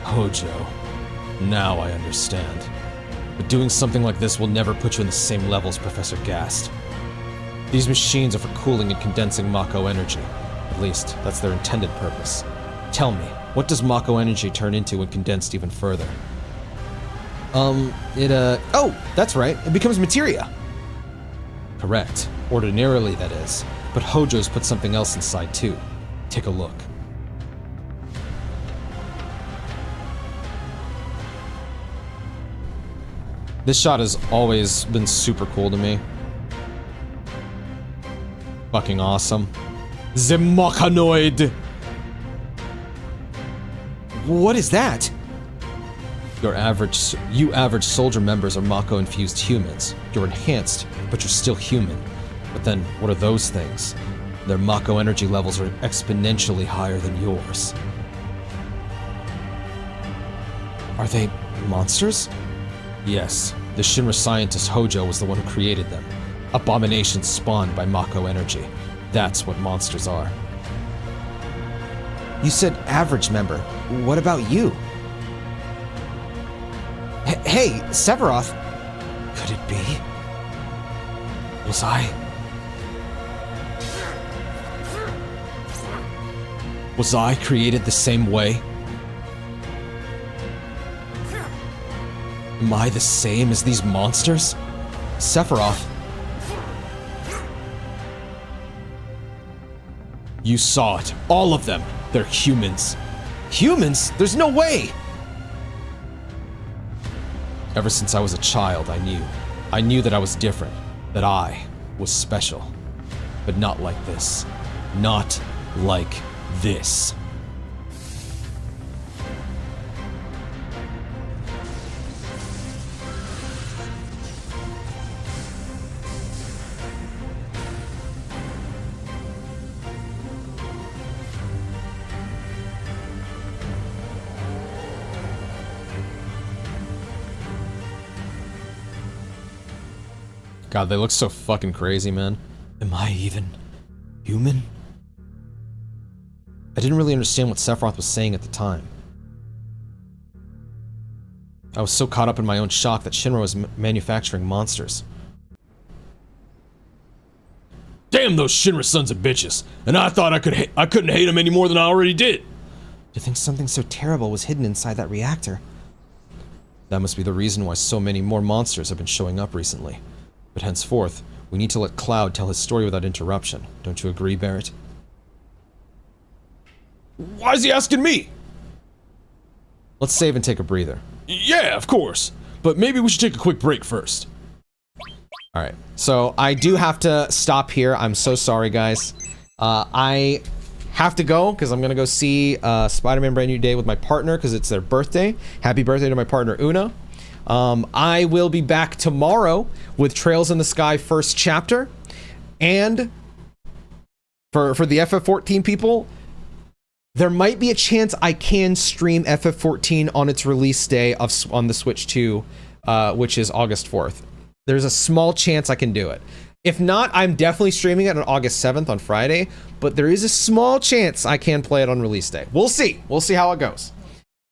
Hojo. Now I understand. But doing something like this will never put you in the same level as Professor Gast. These machines are for cooling and condensing Mako energy. At least, that's their intended purpose. Tell me, what does Mako energy turn into when condensed even further? Oh, that's right. It becomes materia. Correct. Ordinarily, that is. But Hojo's put something else inside, too. Take a look. This shot has always been super cool to me. Fucking awesome. The Machanoid! What is that? You average soldier members are Mako-infused humans. You're enhanced, but you're still human. But then, what are those things? Their Mako energy levels are exponentially higher than yours. Are they monsters? Yes, the Shinra scientist Hojo was the one who created them. Abominations spawned by Mako energy. That's what monsters are. You said average member. What about you? Hey, Sephiroth! Could it be? Was I? Was I created the same way? Am I the same as these monsters? Sephiroth. You saw it. All of them. They're humans. Humans? There's no way! Ever since I was a child, I knew. I knew that I was different. That I was special. But not like this. Not like this. God, they look so fucking crazy, man. Am I even human? I didn't really understand what Sephiroth was saying at the time. I was so caught up in my own shock that Shinra was manufacturing monsters. Damn those Shinra sons of bitches! And I thought I couldn't hate them any more than I already did. To think something so terrible was hidden inside that reactor. That must be the reason why so many more monsters have been showing up recently. But henceforth, we need to let Cloud tell his story without interruption. Don't you agree, Barrett? Why is he asking me? Let's save and take a breather. Yeah, of course. But maybe we should take a quick break first. Alright, so I do have to stop here. I'm so sorry, guys. I have to go, because I'm going to go see Spider-Man Brand New Day with my partner, because it's their birthday. Happy birthday to my partner, Una. I will be back tomorrow with Trails in the Sky first chapter. And for the FF14 people, there might be a chance I can stream FF14 on its release day on the Switch 2, which is August 4th. There's a small chance I can do it. If not, I'm definitely streaming it on August 7th on Friday, but there is a small chance I can play it on release day. We'll see. We'll see how it goes.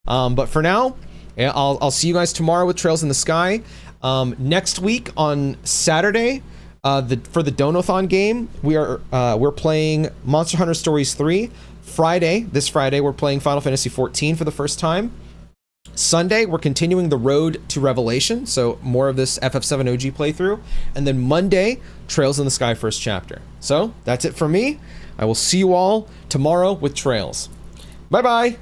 But for now, I'll see you guys tomorrow with Trails in the Sky. Next week on Saturday, for the Donothon game, we're playing Monster Hunter Stories 3. This Friday, we're playing Final Fantasy XIV for the first time. Sunday, we're continuing the Road to Revelation, so more of this FF7 OG playthrough. And then Monday, Trails in the Sky first chapter. So, that's it for me. I will see you all tomorrow with Trails. Bye-bye!